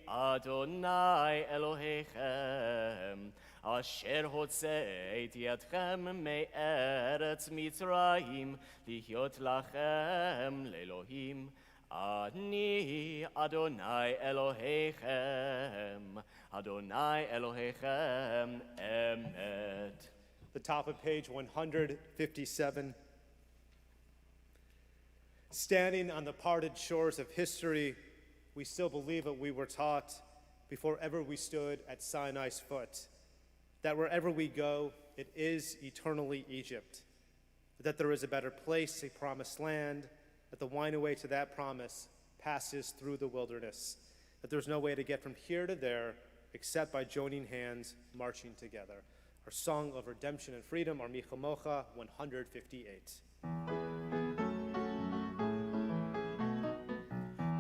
אדוני אלוהיכם אשר הוצאתי אתכם מארץ מצרים להיות לכם לאלוהים אני אדוני אלוהיכם אדוני אלוהיכם אמת. The top of page 157. Standing on the parted shores of history, we still believe what we were taught before ever we stood at Sinai's foot, that wherever we go, it is eternally Egypt, that there is a better place, a promised land, that the winding way to that promise passes through the wilderness, that there's no way to get from here to there except by joining hands, marching together. Our song of redemption and freedom, our Michamocha 158.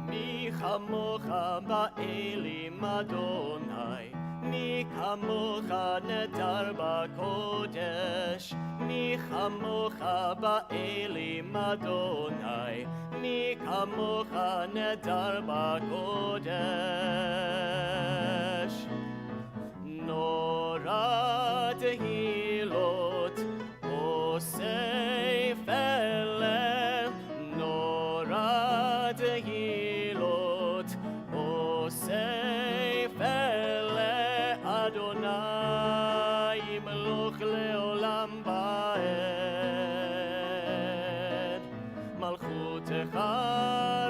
מי כמוך באלים אדוני, מי כמוך נדר בקודש, מי כמוך באלים אדוני, מי כמוך נדר בקודש. נורא תהילות עושה פלא, נורא תהילות עושה פלא, אדוני ימלוך לעולם ועד. מלכותך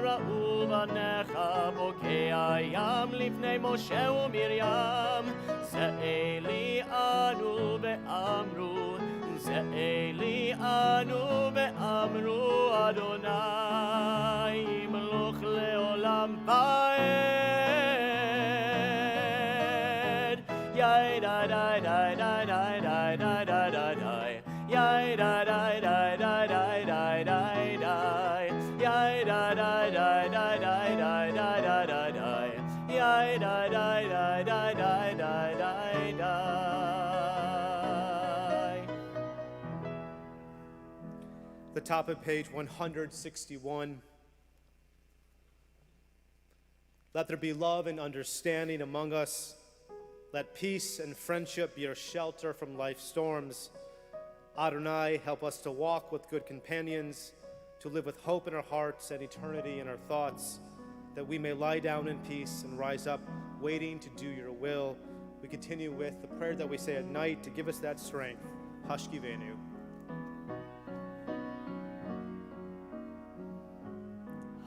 ראו בניך בוקע ים לפני משה ומרים, זה אלי אנו ואמרו, זה אלי אנו ואמרו, אדוני ימלוך לעולם ועד. יאי די די די די די די די די די די, יאי די די די די די די די די, יאי די די די די די די די די די די, יאי די די די די די די די די. The top of page 161. Let there be love and understanding among us. Let peace and friendship be our shelter from life's storms. Adonai, help us to walk with good companions, to live with hope in our hearts and eternity in our thoughts, that we may lie down in peace and rise up waiting to do your will. We continue with the prayer that we say at night to give us that strength. Hashkivenu.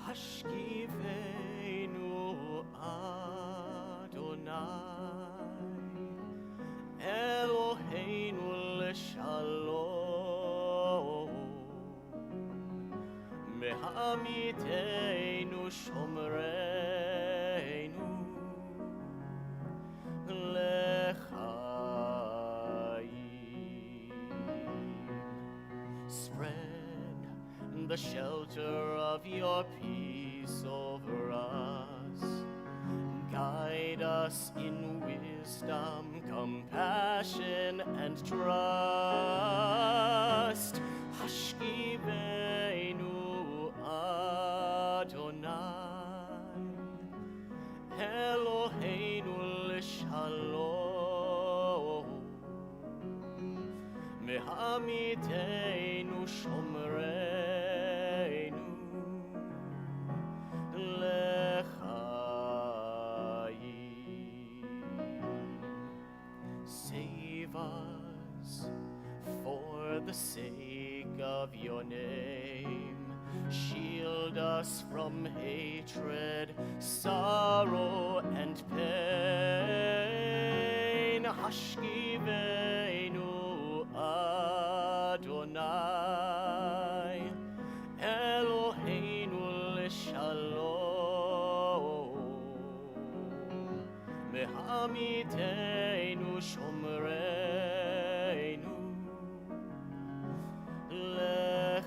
Hashkivenu Adonai, Eloheinu l'shalom, mehamiteinu shomreinu lechaim. Spread the shelter of your peace over us. Guide us in wisdom, compassion, and trust. Hashkivenu Adonai, Eloheinu l'shalom, mehamiteinu shomreinu us for the sake of your name. Shield us from hatred, sorrow, and pain. Hashkivenu Adonai, Eloheinu l'shalom, Mehamiteinu shomreinu l'chaim,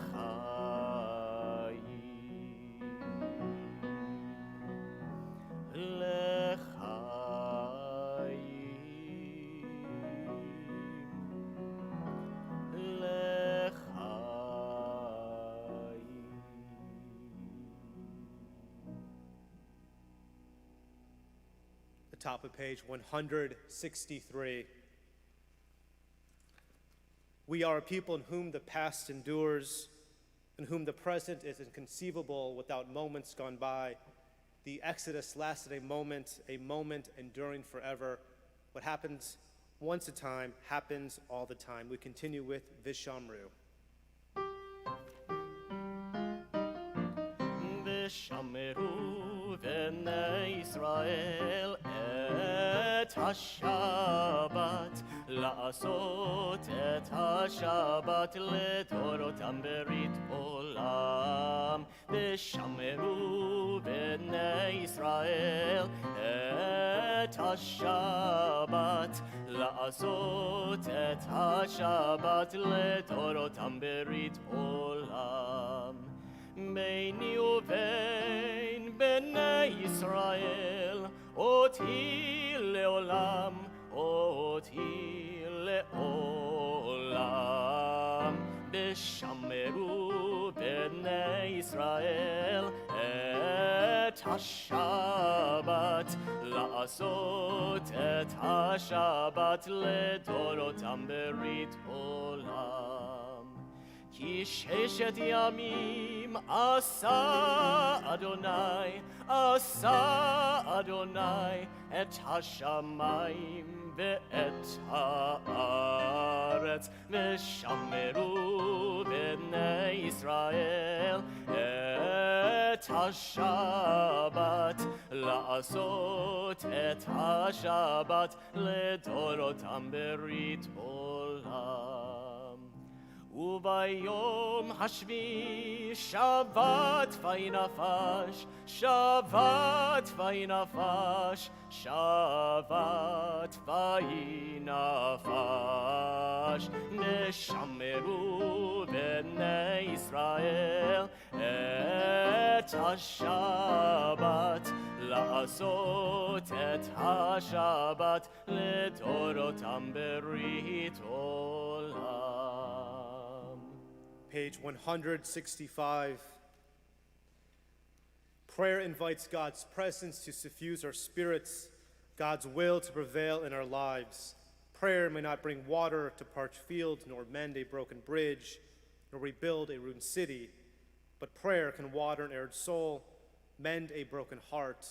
The top of page 163. We are a people in whom the past endures, in whom the present is inconceivable without moments gone by. The Exodus lasted a moment enduring forever. What happens once a time happens all the time. We continue with Vishamru. Vishamru v'nei Yisrael et ha-Shabbat, la'asot et ha-Shabbat לדורותם ברית עולם. Vishamru v'nei Yisrael et ha-Shabbat, la'asot et ha-Shabbat לדורותם ברית עולם. ביני ובין בני ישראל, אותי לעולם, אותי לעולם. בשמרו בני ישראל את השבת, לעשות את השבת לדורותם ברית עולם. כי ששת ימים עשה אדוני את השמיים ואת הארץ, ושמרו בני ישראל את השבת, לעשות את השבת לדורותם ברית עולם. וביום השביעי שבת וינפש, שבת וינפש, שבת וינפש. ושמרו בני ישראל את השבת, לעשות את השבת לדורותם ברית עולם. Page 165. Prayer invites God's presence to suffuse our spirits, God's will to prevail in our lives. Prayer may not bring water to parched fields, nor mend a broken bridge, nor rebuild a ruined city, but prayer can water an arid soul, mend a broken heart,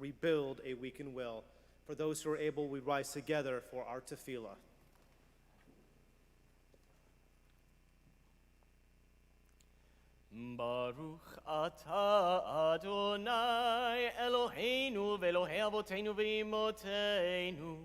rebuild a weakened will. For those who are able, we rise together for our tefillah. Baruch atah Adonai Eloheinu ve'Elohei Avotenu ve'imotenu,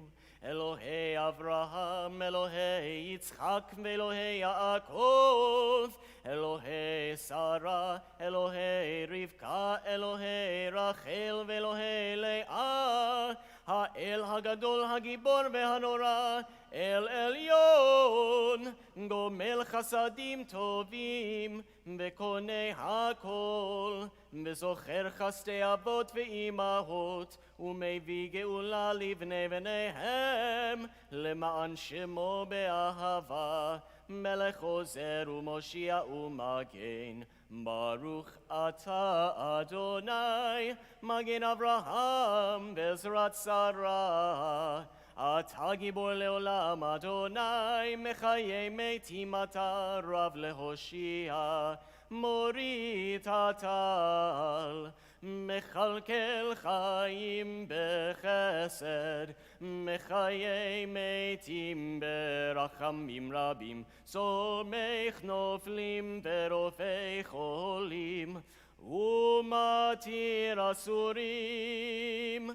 Elohei Avraham, Elohei Yitzchak ve'Elohei Yaakov, Elohei Sarah, Elohei Rivka, Elohei Rachel ve'Elohei Leah, Ha'el Hagadol Hagibor ve'Hanora, El Elyon, Gomel Chasadim Tovim, וקונה הכל, וזוכר חסדי אבות ואימהות, ומביא גאולה לבני בניהם, למען שמו באהבה, מלך עוזר ומושיע ומגן. ברוך אתה אדוני, מגן אברהם בעזרת שרה. אתה גיבור לעולם אדוני, מחיי מתים אתה רב להושיע, מוריד הטל מכלכל חיים בחסד, מחיי מתים ברחמים רבים, סומך נופלים ורופא חולים, ומתיר אסורים,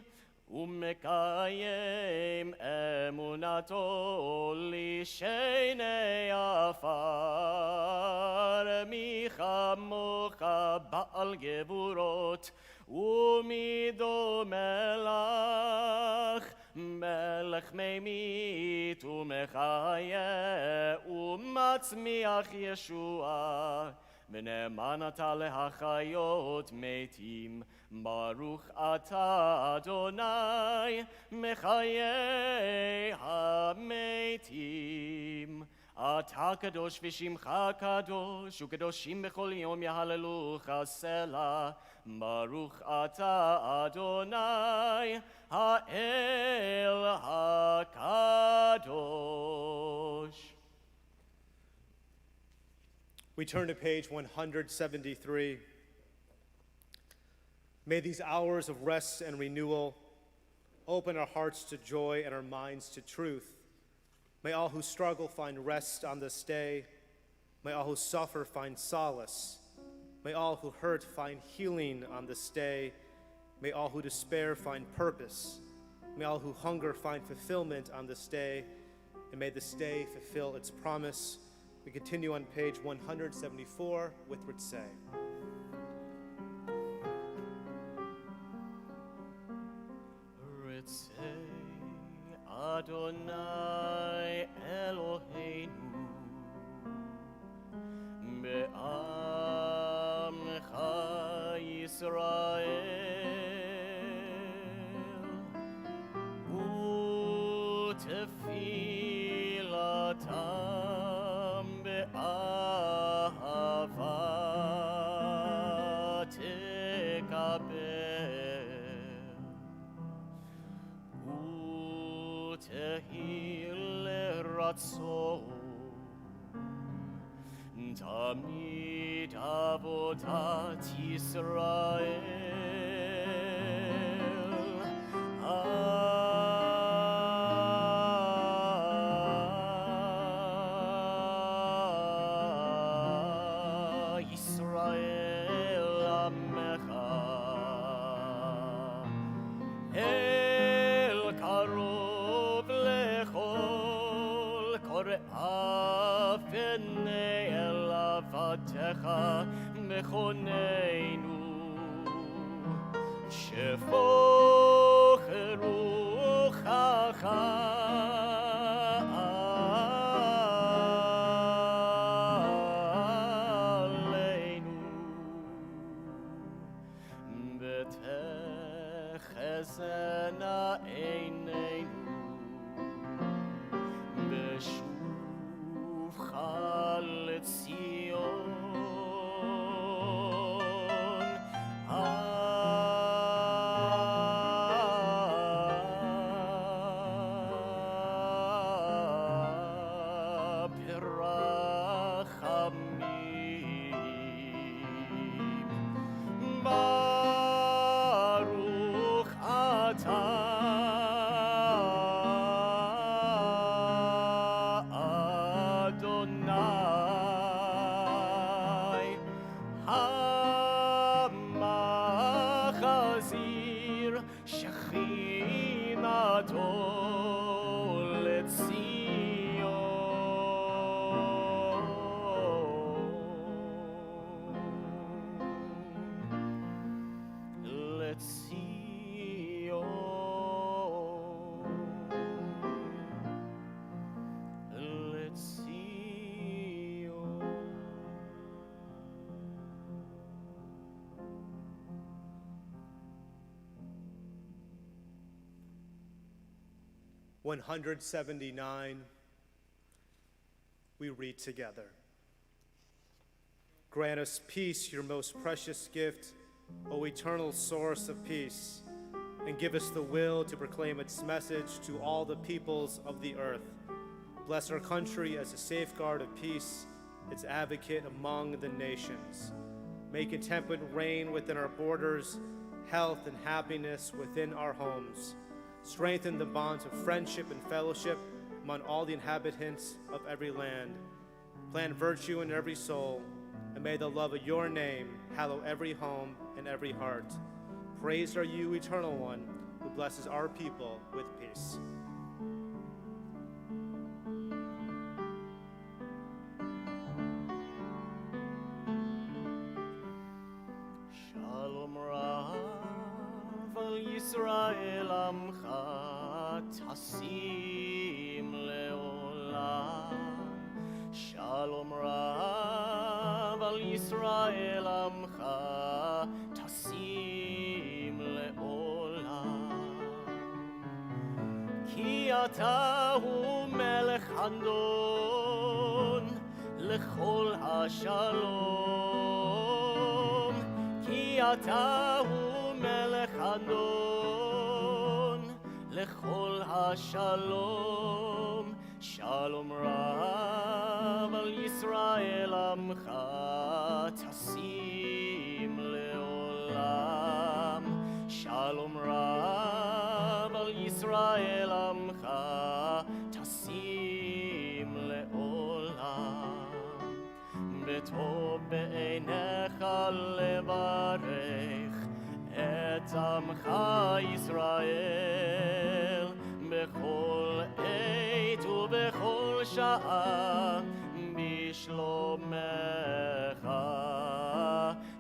ומקיים אמונתו לשני עפר, מי כמוך בעל גבורות, ומי דומה לך, מלך ממית ומחיה, ומצמיח ישועה, ונאמן אתה להחיות מתים, ברוך אתה אדוני מחיי המתים. אתה קדוש ושמך קדוש, וקדושים בכל יום יהללוך סלה. ברוך אתה אדוני האל הקדוש. We turn to page 173. May these hours of rest and renewal open our hearts to joy and our minds to truth. May all who struggle find rest on this day. May all who suffer find solace. May all who hurt find healing on this day. May all who despair find purpose. May all who hunger find fulfillment on this day. And may this day fulfill its promise. We continue on page 174 with Ritzay. Ritzay Adonai Eloheinu be'amcha Yisrael u'tefilatam be'ahava tekabel u'tehil ratzon tamid avodat Yisrael. Yisrael Amecha El Karov Lechol Kore'af Enei El Avatecha Mechoneinu Shefoch Ruchacha Betechezena Eineinu Beshuvcha LeTzion Birachamim Baruch Adonai HaMachazir Shechinato Let's 179, we read together. Grant us peace, your most precious gift, O eternal source of peace, and give us the will to proclaim its message to all the peoples of the earth. Bless our country as a safeguard of peace, its advocate among the nations. May contentment reign within our borders, health and happiness within our homes. Strengthen the bonds of friendship and fellowship among all the inhabitants of every land. Plant virtue in every soul, and may the love of your name hallow every home and every heart. Praised are you, Eternal One, who blesses our people with peace. Shalom Rav al Yisrael Amcha Tasim Leolam. Shalom Rav al Yisrael Amcha Tasim Leolam. Ki ata hu melech Handon lechol hashalom. Ki ata hu melech Handon lechol hashalom. Shalom Rav al Yisrael Amcha Tasim Leolam. Shalom Rav al Yisrael Amcha Tasim Leolam. B'tov be'einecha levarech et Amcha Yisrael bechol עת ובכל שעה בשלומך.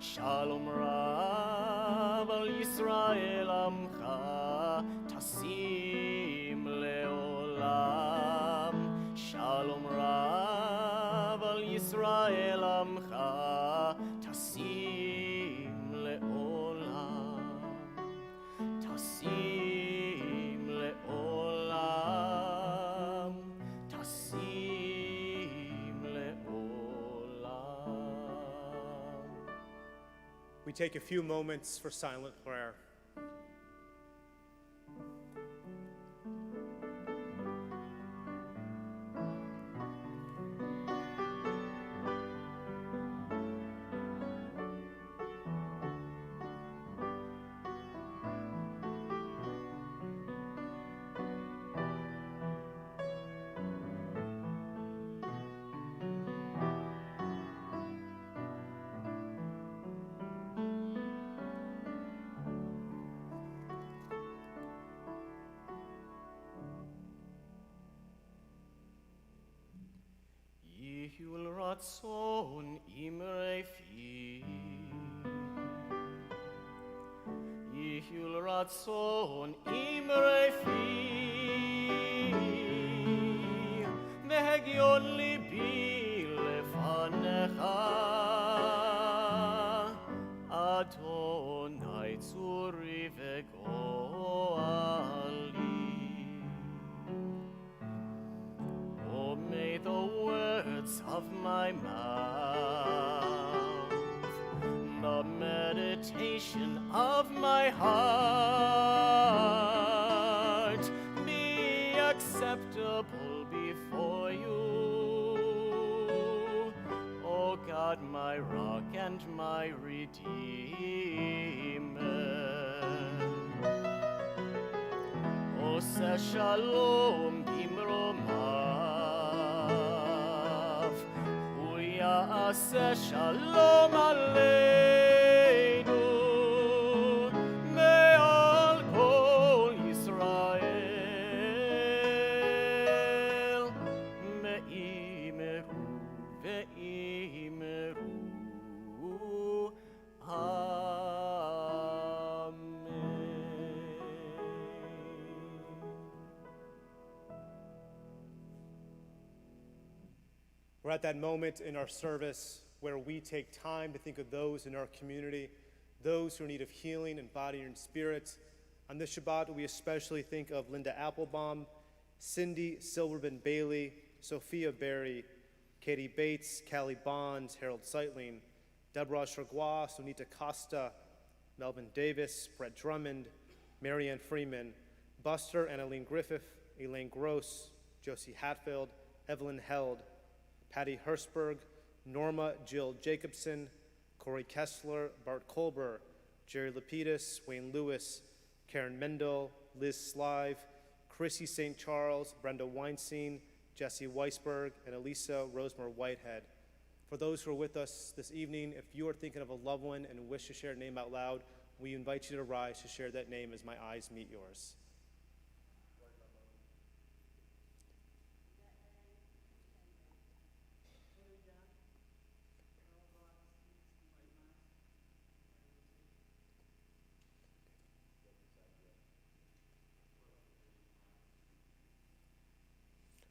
שלום רב על ישראל עמך תשים לעולם. שלום רב על ישראל עמך תשים לעולם. תשים לעולם. תשים לעולם. We take a few moments for silent prayer. Yihul ratzon imrei fi. Yihul ratzon imrei fi. Vehegion libi lefanecha. Adonai tzuri vegoali. Oh, may the words of my mouth, the meditation of my heart be acceptable before you. O God, my rock and my redeemer. Oseh shalom bimromav, hu ya'aseh shalom aleinu, me'al kol Yisrael, me'imeru ve'imeru. We're at that moment in our service where we take time to think of those in our community, those who are in need of healing in body and spirit. On this Shabbat, we especially think of Linda Applebaum, Cindy Silverman Bailey, Sophia Berry, Katie Bates, Callie Bonds, Harold Seitling, Deborah Chargois, Sunita Costa, Melvin Davis, Brett Drummond, Marianne Freeman, Buster and Eileen Griffith, Elaine Gross, Josie Hatfield, Evelyn Held, Patty Hersberg, Norma Jill Jacobson, Corey Kessler, Bart Kolber, Jerry Lapidus, Wayne Lewis, Karen Mendel, Liz Slive, Chrissy St. Charles, Brenda Weinstein, Jesse Weisberg, and Elisa Rosemar Whitehead. For those who are with us this evening, if you are thinking of a loved one and wish to share a name out loud, we invite you to rise to share that name as my eyes meet yours.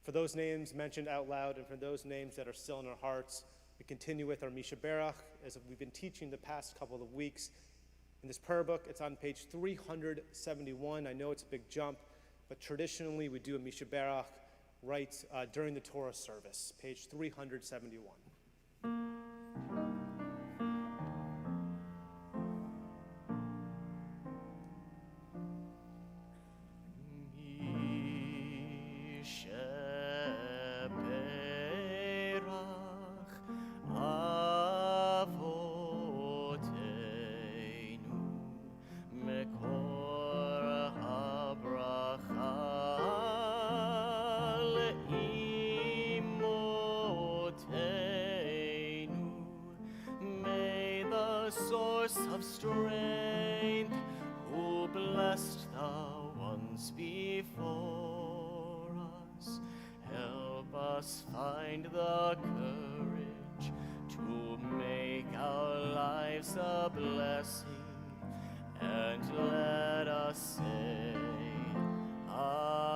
For those names mentioned out loud and for those names that are still in our hearts, we continue with our Misha Berach, as we've been teaching the past couple of weeks. In this prayer book, it's on page 371. I know it's a big jump, but traditionally we do a Misha Berach right during the Torah service, page 371. Of strength, who blessed the ones before us, help us find the courage to make our lives a blessing, and let us say, Amen.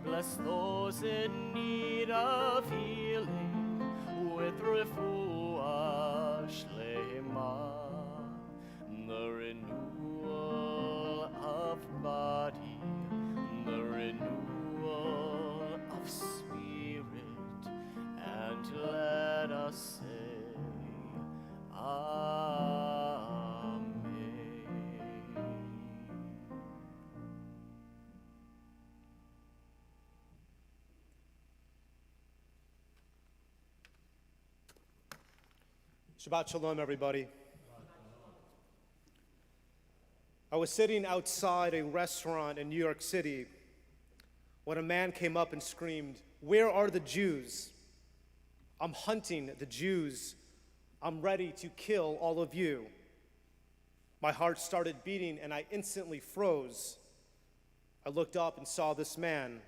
Bless those in need of healing with refuah shlema, the renewal of body, the renewal of spirit, and let us say, Amen. Shabbat Shalom, everybody. I was sitting outside a restaurant in New York City when a man came up and screamed, "Where are the Jews? I'm hunting the Jews. I'm ready to kill all of you." My heart started beating and I instantly froze. I looked up and saw this man.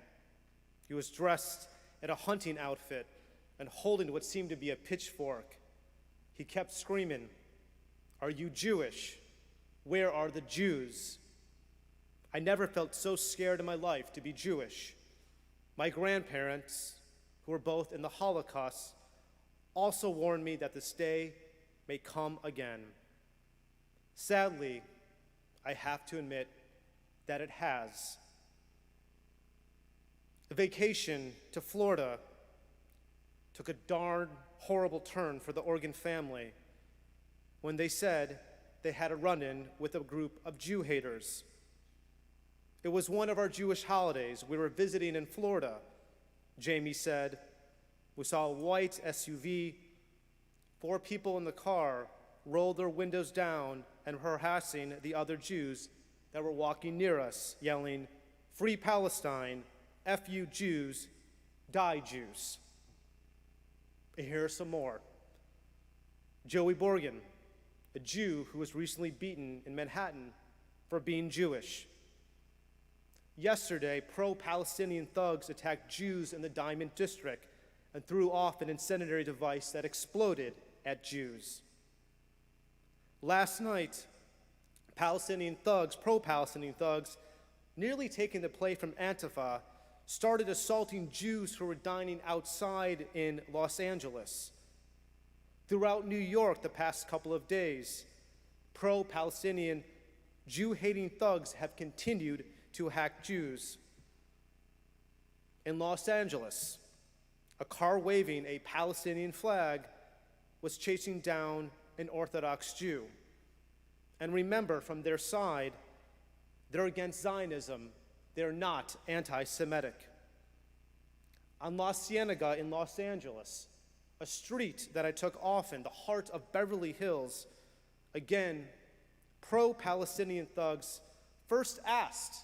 He was dressed in a hunting outfit and holding what seemed to be a pitchfork. He kept screaming, "Are you Jewish? Where are the Jews?" I never felt so scared in my life to be Jewish. My grandparents, who were both in the Holocaust, also warned me that this day may come again. Sadly, I have to admit that it has. The vacation to Florida took a darn horrible turn for the Organ family when they said they had a run-in with a group of Jew haters. It was one of our Jewish holidays. We were visiting in Florida, Jamie said. We saw a white SUV. 4 people in the car rolled their windows down and were harassing the other Jews that were walking near us, yelling, "Free Palestine, F you Jews, die Jews." And here are some more. Joey Borgen, a Jew who was recently beaten in Manhattan for being Jewish. Yesterday, pro-Palestinian thugs attacked Jews in the Diamond District and threw off an incendiary device that exploded at Jews. Last night, pro-Palestinian thugs, nearly taking the play from Antifa, started assaulting Jews who were dining outside in Los Angeles. Throughout New York the past couple of days, pro-Palestinian, Jew-hating thugs have continued to hack Jews. In Los Angeles, a car waving a Palestinian flag was chasing down an Orthodox Jew. And remember, from their side, they're against Zionism. They're not anti-Semitic. On La Cienega in Los Angeles, a street that I took often, the heart of Beverly Hills, again, pro-Palestinian thugs first asked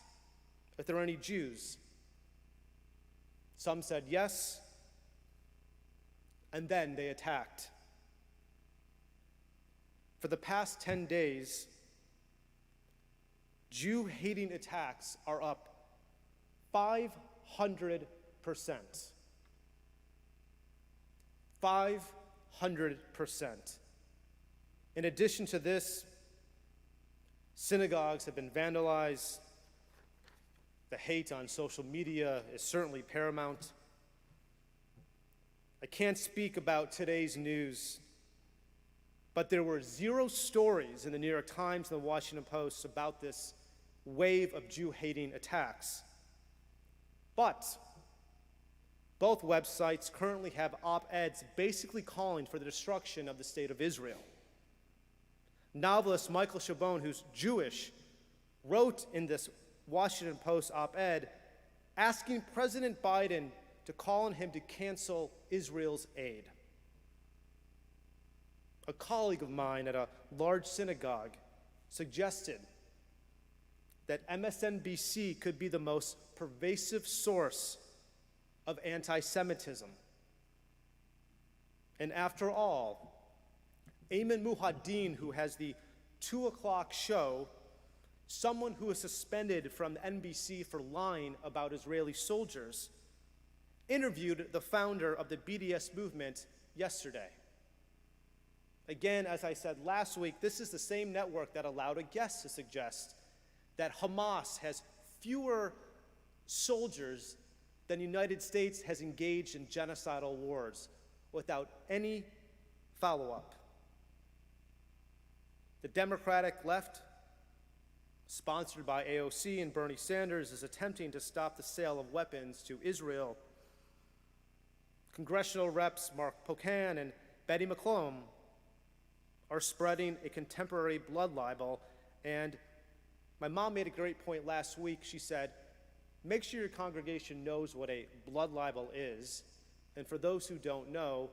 if there were any Jews. Some said yes, and then they attacked. For the past 10 days, Jew-hating attacks are up 500%. 500%. In addition to this, synagogues have been vandalized. The hate on social media is certainly paramount. I can't speak about today's news, but there were 0 stories in the New York Times and the Washington Post about this wave of Jew-hating attacks. But both websites currently have op-eds basically calling for the destruction of the state of Israel. Novelist Michael Chabon, who's Jewish, wrote in this Washington Post op-ed asking President Biden to call on him to cancel Israel's aid. A colleague of mine at a large synagogue suggested that MSNBC could be the most pervasive source of anti-Semitism. And after all, Ayman Muhaddin, who has the 2 o'clock show, someone who was suspended from NBC for lying about Israeli soldiers, interviewed the founder of the BDS movement yesterday. Again, as I said last week, this is the same network that allowed a guest to suggest that Hamas has fewer soldiers than the United States has engaged in genocidal wars without any follow-up. The Democratic left, sponsored by AOC and Bernie Sanders, is attempting to stop the sale of weapons to Israel. Congressional reps Mark Pocan and Betty McCollum are spreading a contemporary blood libel, and my mom made a great point last week. She said, make sure your congregation knows what a blood libel is. And for those who don't know,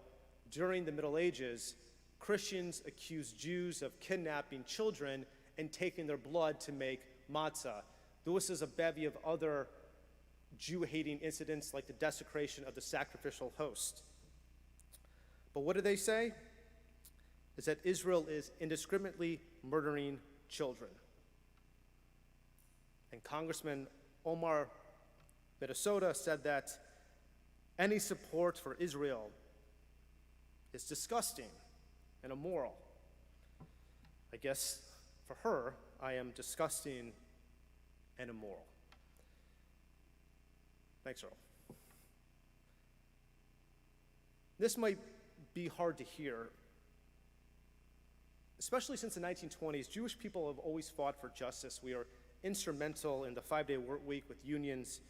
during the Middle Ages, Christians accused Jews of kidnapping children and taking their blood to make matzah. This is a bevy of other Jew-hating incidents like the desecration of the sacrificial host. But what do they say? Is that Israel is indiscriminately murdering children. And Congressman Omar Minnesota said that any support for Israel is disgusting and immoral. I guess for her, I am disgusting and immoral. Thanks, Earl. This might be hard to hear, especially since the 1920s. Jewish people have always fought for justice. We are instrumental in the 5-day work week with unions.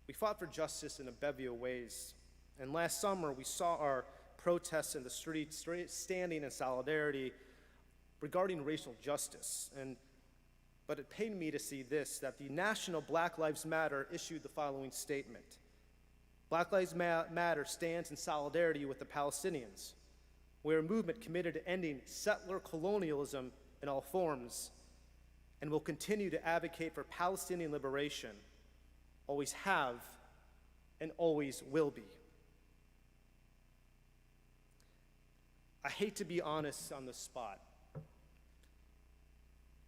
We fought for justice in a bevy of ways. And last summer, we saw our protests in the streets standing in solidarity regarding racial justice. But it pained me to see this, that the National Black Lives Matter issued the following statement. Black Lives Matter stands in solidarity with the Palestinians. We're a movement committed to ending settler colonialism in all forms, and will continue to advocate for Palestinian liberation, always have and always will be. I hate to be honest on the spot.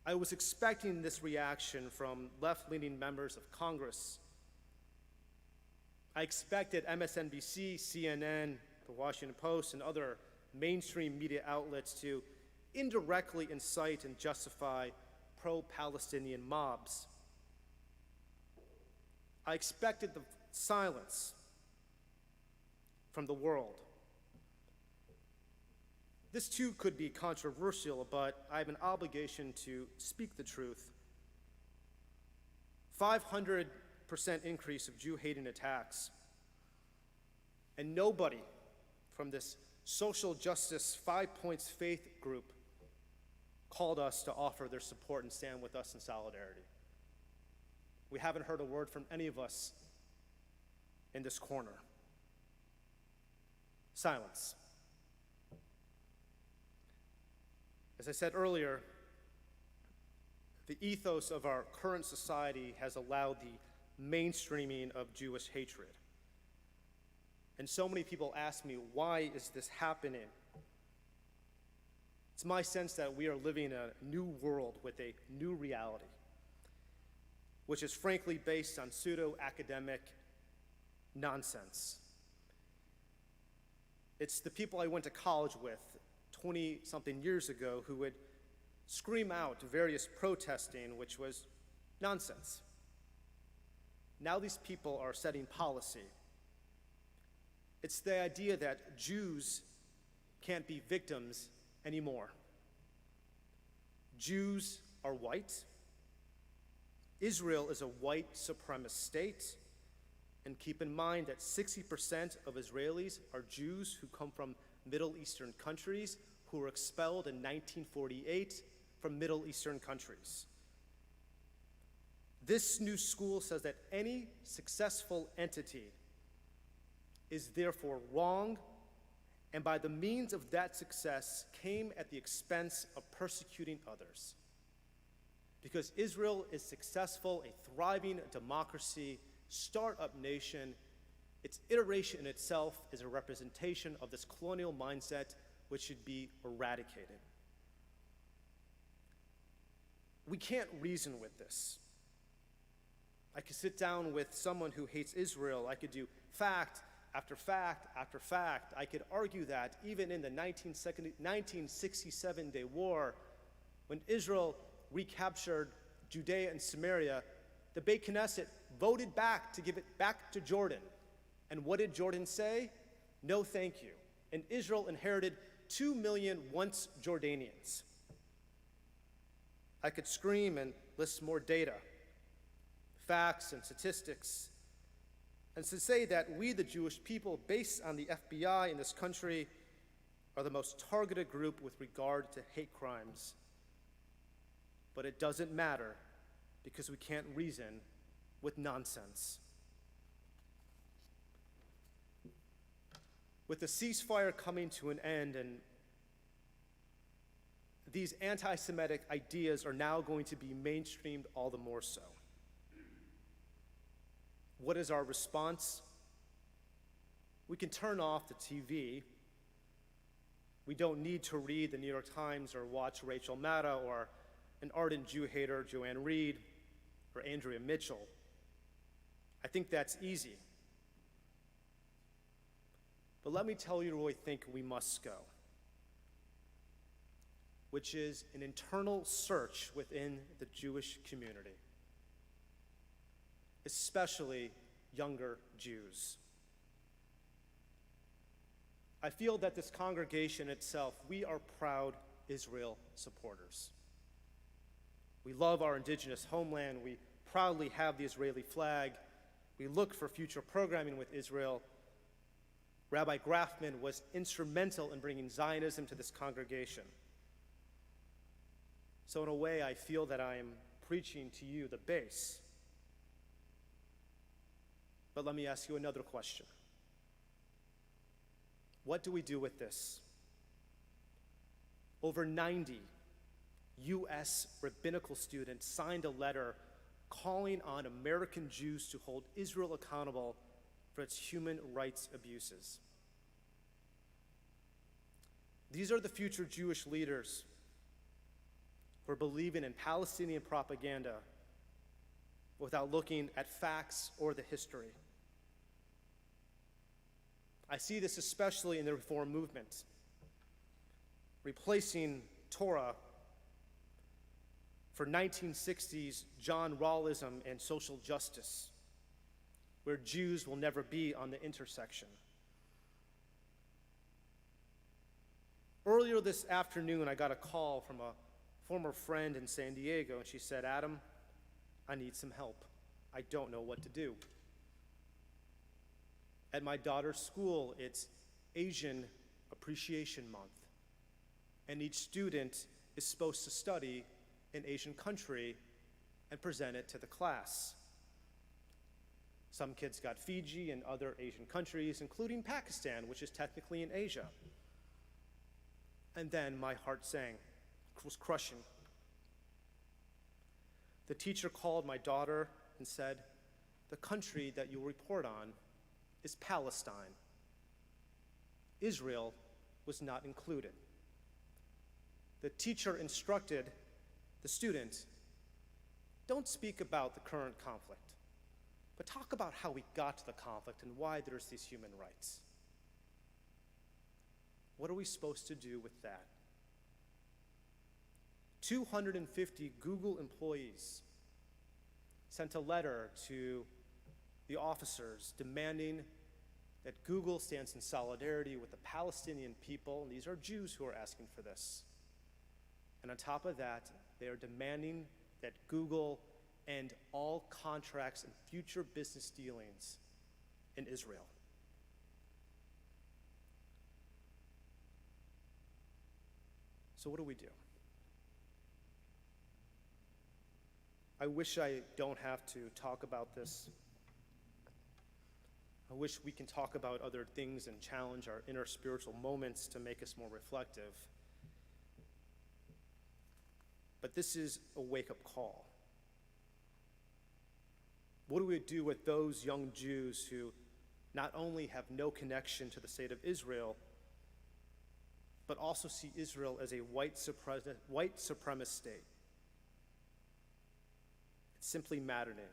I was expecting this reaction from left-leaning members of Congress. I expected MSNBC, CNN, the Washington Post, and other mainstream media outlets to indirectly incite and justify pro-Palestinian mobs. I expected the silence from the world. This too could be controversial, but I have an obligation to speak the truth. 500% increase of Jew-hating attacks. And nobody from this social justice 5 points faith group called us to offer their support and stand with us in solidarity. We haven't heard a word from any of us in this corner. Silence. As I said earlier, the ethos of our current society has allowed the mainstreaming of Jewish hatred. And so many people ask me, why is this happening? It's my sense that we are living in a new world with a new reality, which is frankly based on pseudo-academic nonsense. It's the people I went to college with 20-something years ago who would scream out various protesting, which was nonsense. Now these people are setting policy. It's the idea that Jews can't be victims anymore. Jews are white. Israel is a white supremacist state. And keep in mind that 60% of Israelis are Jews who come from Middle Eastern countries who were expelled in 1948 from Middle Eastern countries. This new school says that any successful entity is therefore wrong, and by the means of that success came at the expense of persecuting others. Because Israel is successful, a thriving democracy, startup nation, its iteration in itself is a representation of this colonial mindset which should be eradicated. We can't reason with this. I could sit down with someone who hates Israel. I could do fact after fact after fact. I could argue that even in the 1967 war, when Israel recaptured Judea and Samaria, the Beit Knesset voted back to give it back to Jordan. And what did Jordan say? No, thank you. And Israel inherited 2 million once Jordanians. I could scream and list more data, facts and statistics, and to say that we, the Jewish people, based on the FBI in this country, are the most targeted group with regard to hate crimes. But it doesn't matter because we can't reason with nonsense. With the ceasefire coming to an end, and these anti-Semitic ideas are now going to be mainstreamed all the more so. What is our response? We can turn off the TV. We don't need to read the New York Times or watch Rachel Maddow or an ardent Jew hater, Joanne Reed, or Andrea Mitchell. I think that's easy. But let me tell you where I think we must go, which is an internal search within the Jewish community, especially younger Jews. I feel that this congregation itself, we are proud Israel supporters. We love our indigenous homeland. We proudly have the Israeli flag. We look for future programming with Israel. Rabbi Grafman was instrumental in bringing Zionism to this congregation. So in a way, I feel that I am preaching to you the base. But let me ask you another question. What do we do with this? Over 90 U.S. rabbinical students signed a letter calling on American Jews to hold Israel accountable for its human rights abuses. These are the future Jewish leaders who are believing in Palestinian propaganda without looking at facts or the history. I see this especially in the Reform movement, replacing Torah for 1960s John Rawlism and social justice, where Jews will never be on the intersection. Earlier this afternoon, I got a call from a former friend in San Diego, and she said, "Adam, I need some help." I don't know what to do. At my daughter's school, it's Asian Appreciation Month, and each student is supposed to study an Asian country and present it to the class. Some kids got Fiji and other Asian countries, including Pakistan, which is technically in Asia. And then my heart was crushing. The teacher called my daughter and said, "The country that you'll report on is Palestine." Israel was not included. The teacher instructed the student, "Don't speak about the current conflict, but talk about how we got to the conflict and why there's these human rights." What are we supposed to do with that? 250 Google employees sent a letter to the officers demanding that Google stands in solidarity with the Palestinian people, and these are Jews who are asking for this. And on top of that, they are demanding that Google end all contracts and future business dealings in Israel. So what do we do? I wish I don't have to talk about this. I wish we can talk about other things and challenge our inner spiritual moments to make us more reflective. But this is a wake-up call. What do we do with those young Jews who not only have no connection to the state of Israel, but also see Israel as a white supremacist state? It's simply maddening.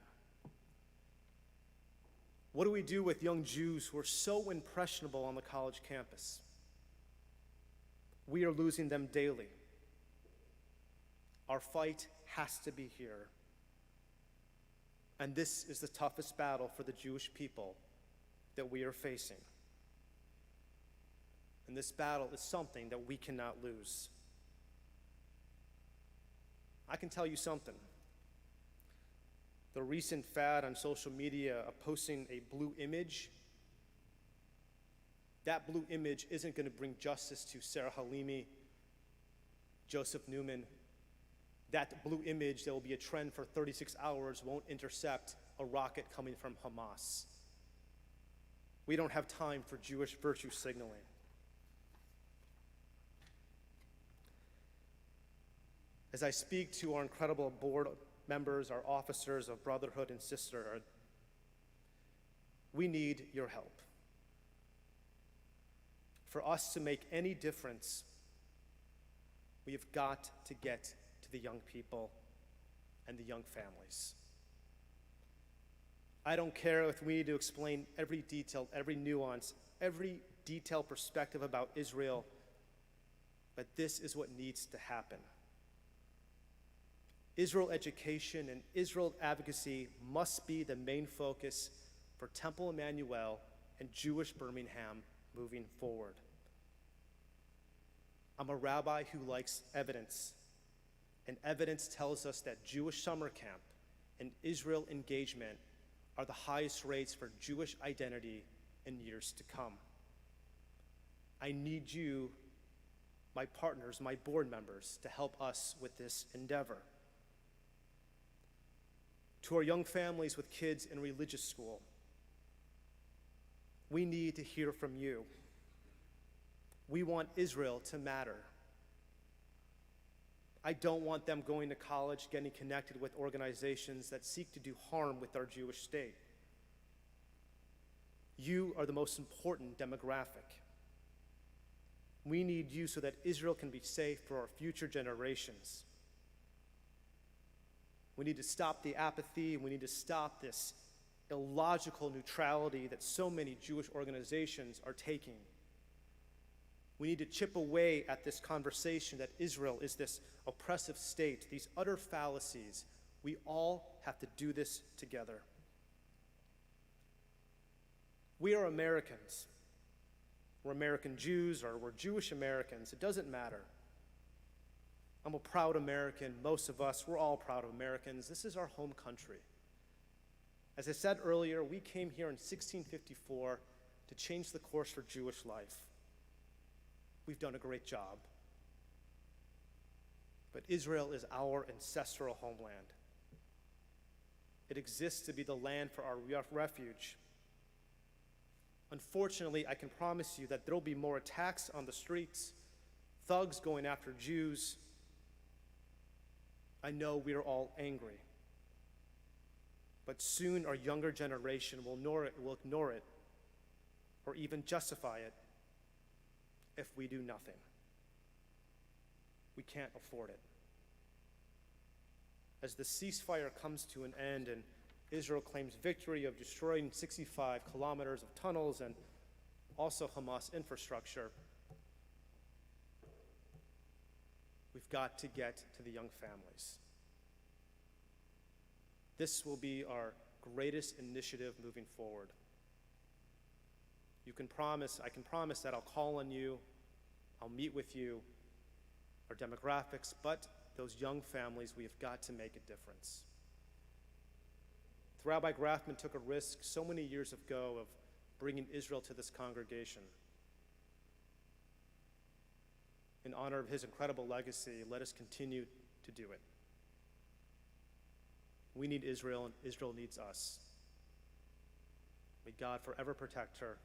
What do we do with young Jews who are so impressionable on the college campus? We are losing them daily. Our fight has to be here. And this is the toughest battle for the Jewish people that we are facing. And this battle is something that we cannot lose. I can tell you something. The recent fad on social media of posting a blue image, that blue image isn't going to bring justice to Sarah Halimi, Joseph Newman. That blue image that will be a trend for 36 hours won't intercept a rocket coming from Hamas. We don't have time for Jewish virtue signaling. As I speak to our incredible board members, our officers of brotherhood and sisterhood, we need your help. For us to make any difference, we have got to get to the young people and the young families. I don't care if we need to explain every detail, every nuance, every detailed perspective about Israel, but this is what needs to happen. Israel education and Israel advocacy must be the main focus for Temple Emanu-El and Jewish Birmingham moving forward. I'm a rabbi who likes evidence, and evidence tells us that Jewish summer camp and Israel engagement are the highest rates for Jewish identity in years to come. I need you, my partners, my board members, to help us with this endeavor. To our young families with kids in religious school, we need to hear from you. We want Israel to matter. I don't want them going to college, getting connected with organizations that seek to do harm with our Jewish state. You are the most important demographic. We need you so that Israel can be safe for our future generations. We need to stop the apathy, and we need to stop this illogical neutrality that so many Jewish organizations are taking. We need to chip away at this conversation that Israel is this oppressive state, these utter fallacies. We all have to do this together. We are Americans. We're American Jews, or we're Jewish Americans. It doesn't matter. I'm a proud American. Most of us, we're all proud of Americans. This is our home country. As I said earlier, we came here in 1654 to change the course for Jewish life. We've done a great job. But Israel is our ancestral homeland. It exists to be the land for our refuge. Unfortunately, I can promise you that there will be more attacks on the streets, thugs going after Jews. I know we are all angry. But soon our younger generation will ignore it, or even justify it if we do nothing. We can't afford it. As the ceasefire comes to an end and Israel claims victory of destroying 65 kilometers of tunnels and also Hamas infrastructure, we've got to get to the young families. This will be our greatest initiative moving forward. I can promise that I'll call on you, I'll meet with you, our demographics, but those young families, we have got to make a difference. Rabbi Grafman took a risk so many years ago of bringing Israel to this congregation. In honor of his incredible legacy, let us continue to do it. We need Israel, and Israel needs us. May God forever protect her.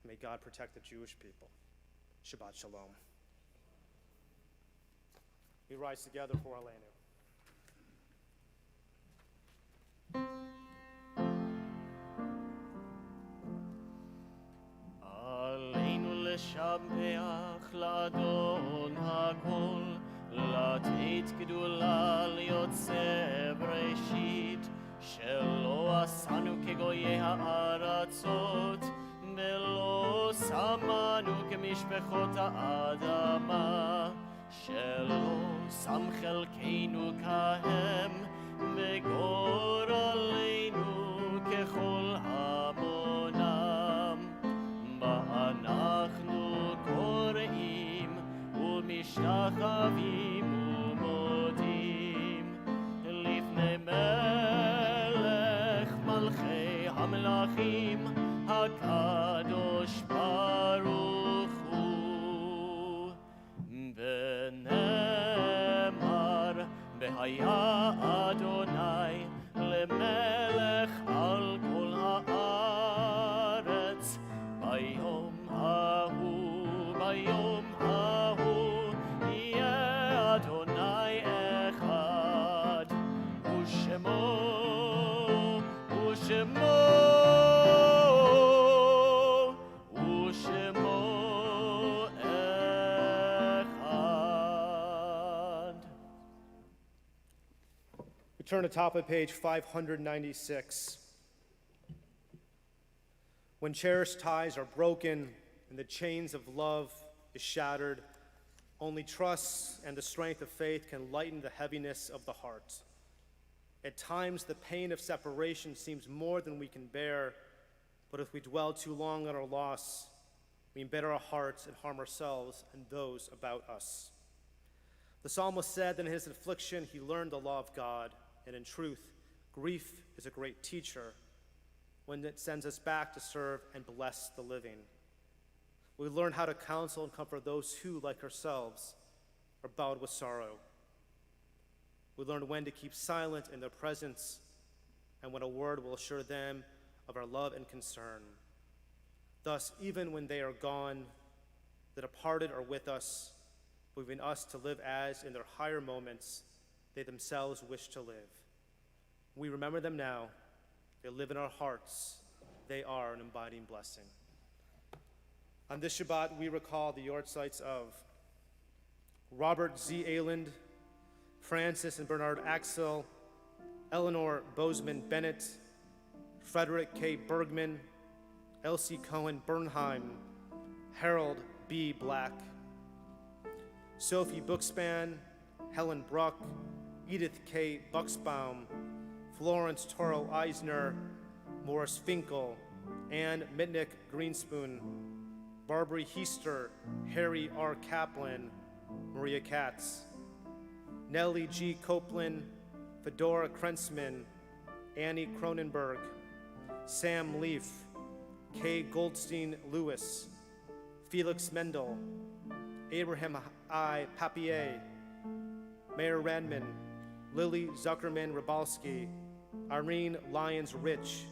May God protect the Jewish people. Shabbat Shalom. We rise together for Aleinu. עלינו לשבח לאדון הכל, לתת גדולה ליוצא בראשית, שלא עשנו כגויי הארצות, ולא שמנו כמשפחות האדמה, שלא שם חלקנו כהם, וגורלנו ככל המונם. אנחנו קוראים ומשתחווים ומודים לפני מלך מלכי המלכים הקדוש ברוך הוא. ונאמר והיה אדוני למלך על כל הארץ ביום ההוא יהיה אדוני אחד ושמו אחד. We turn to top of page 596. When cherished ties are broken and the chains of love is shattered, only trust and the strength of faith can lighten the heaviness of the heart. At times, the pain of separation seems more than we can bear, but if we dwell too long on our loss, we embitter our hearts and harm ourselves and those about us. The psalmist said that in his affliction he learned the law of God, and in truth, grief is a great teacher when it sends us back to serve and bless the living. We learn how to counsel and comfort those who, like ourselves, are bowed with sorrow. We learn when to keep silent in their presence and when a word will assure them of our love and concern. Thus, even when they are gone, the departed are with us, moving us to live as, in their higher moments, they themselves wish to live. We remember them now. They live in our hearts. They are an abiding blessing. On this Shabbat, we recall the yortzites of Robert Z. Ayland, Francis and Bernard Axel, Eleanor Bozeman Bennett, Frederick K. Bergman, Elsie Cohen Bernheim, Harold B. Black, Sophie Bookspan, Helen Bruck, Edith K. Bucksbaum, Florence Toro Eisner, Morris Finkel, Ann Mitnick Greenspoon, Barbary Heister, Harry R. Kaplan, Maria Katz, Nellie G. Copeland, Fedora Krentzman, Annie Cronenberg, Sam Leaf, Kay Goldstein Lewis, Felix Mendel, Abraham I. Papier, Mayor Randman, Lily Zuckerman Rabalski, Irene Lyons Rich,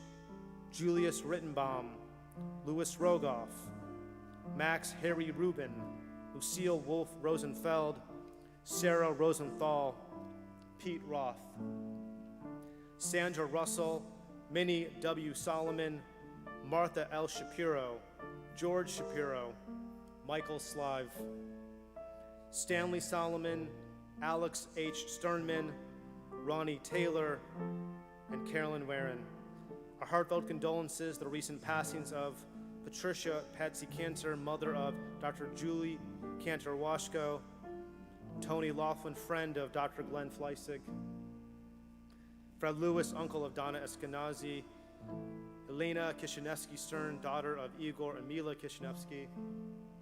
Julius Rittenbaum, Louis Rogoff, Max Harry Rubin, Lucille Wolf Rosenfeld, Sarah Rosenthal, Pete Roth, Sandra Russell, Minnie W. Solomon, Martha L. Shapiro, George Shapiro, Michael Slive, Stanley Solomon, Alex H. Sternman, Ronnie Taylor, and Carolyn Warren. Our heartfelt condolences to the recent passings of Patricia Patsy Cantor, mother of Dr. Julie Cantor-Washko, Tony Laughlin, friend of Dr. Glenn Fleissig, Fred Lewis, uncle of Donna Eskenazi, Elena Kishinevsky-Stern, daughter of Igor and Mila Kishinevsky.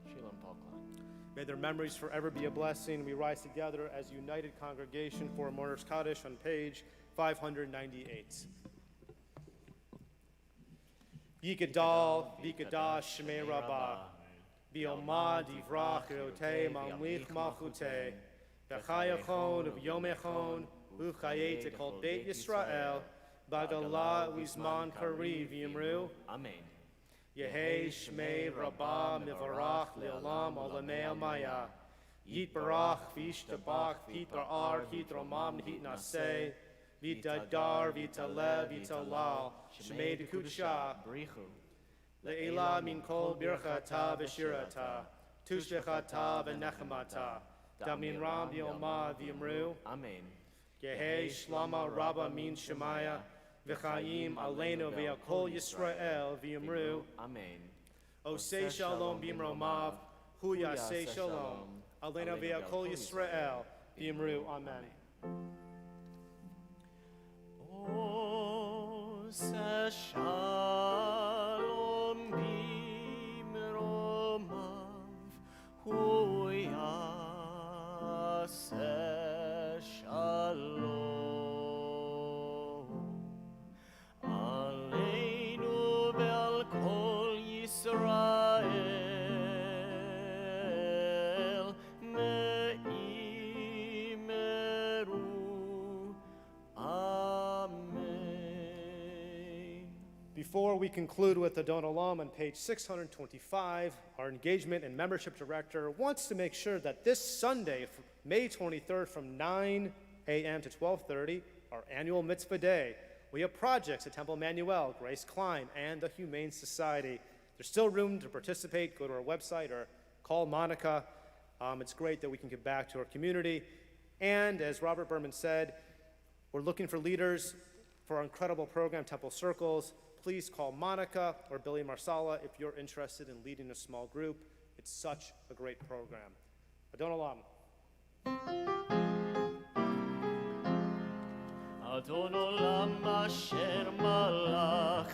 Sheila and Paul Klein. May their memories forever be a blessing. We rise together as a united congregation for Mourner's Kaddish on page 598. Yigadal, Vikadash, Shemei Rabbah, Biomad, Ivrach, Erote, Mamlich, Malchute, V'chayachon, V'yomechon, V'chayet, Kol Beit Yisrael, Bagalah, Uizman, Kari, V'yimru, Amen. Yehei, Shmei, Rabbah, Mivarach, Le'olam, Olamei Amaya, Yit Barach, V'ishtabach, V'it Ra'ar, V'it Romam, V'it Naseh, V'it Dar, V'it Alev, V'it Alal, Shmei D'Kudsha, Brichu. Le'ila min kol birchata v'shirata, tushechata v'nechemata, damin ram v'yoma v'yimru, Amen. Yehei shlama rabba min shemaya, v'chaim aleinu v'yakol Yisrael v'yimru, Amen. Osei shalom b'imromav, hu yasei shalom, aleinu v'yakol Yisrael v'yimru, amen. Ose shalom b'imromav, hu yaseh shalom. Aleinu ve'al kol Yisrael, me'imeru. Amen. Before we conclude with the Don Olam on page 625, our engagement and membership director wants to make sure that this Sunday, May 23rd, from 9 a.m. to 12:30, our annual mitzvah day, we have projects at Temple Emanu-El, Grace Klein, and the Humane Society. There's still room to participate. Go to our website or call Monica. It's great that we can give back to our community. And as Robert Berman said, we're looking for leaders for our incredible program, Temple Circles. Please call Monica or Billy Marsala if you're interested in leading a small group. It's such a great program. Adon Olam. Adon olam asher malach,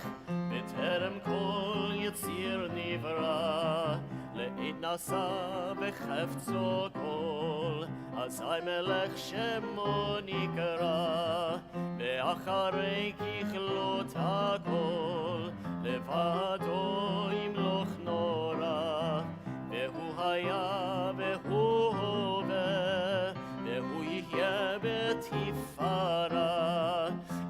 b'terem kol yitzir nivra, le'id nasa b'chefzo kol, azai melech shemo nikra, be'acharei kichlot hakol, levado imloch nora, ve'hu haya ve'hu hove, ve'hu yihye b'tifara.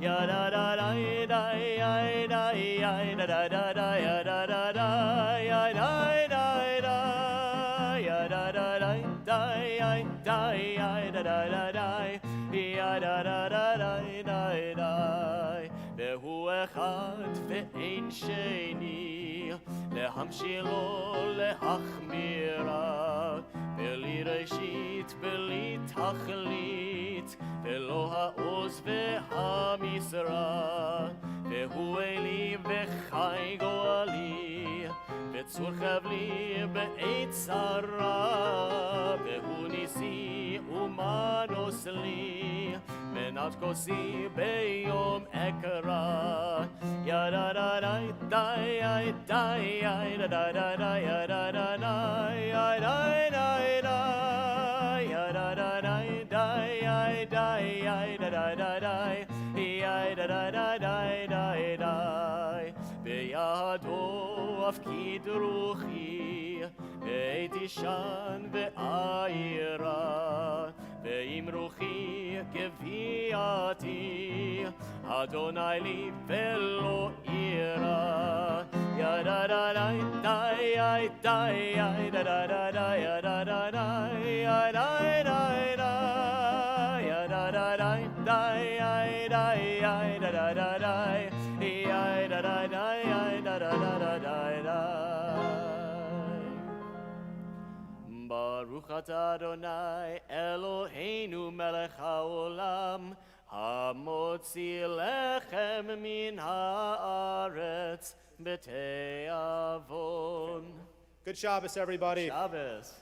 Ya da da da da ya da ya da da da da ya da da da ya da da da ya da da da da ya da ya da da da da ya da da da da da. והוא אחד ואין שני, להמשילו להחמירה, בלי ראשית בלי תכלית, ולא העוז והמשרה, והוא אלי וחי גואלי, וצור חבלי בעת צרה, והוא ניסי ומנוס לי, מנת כוסי ביום אקרא. יא דה דה דה דה יא דה יא דה דה דה דה יא דה דה דה יא דה דה דה יא דה דה דה דה יא דה יא דה דה דה דה יא דה דה דה את רוחי, את אישן ואירה, ועם רוחי גוויעתי, אדוני לי ולא אירה. Ya da da da da ya da ya da da da da ya da da da ya da da da ya da da da da ya da ya da da da da ya da da da ya da da da da da. Baruch atah Adonai Eloheinu melech haolam hamotzi lechem min haaretz b'te'avon. Good Shabbos, everybody. Shabbos.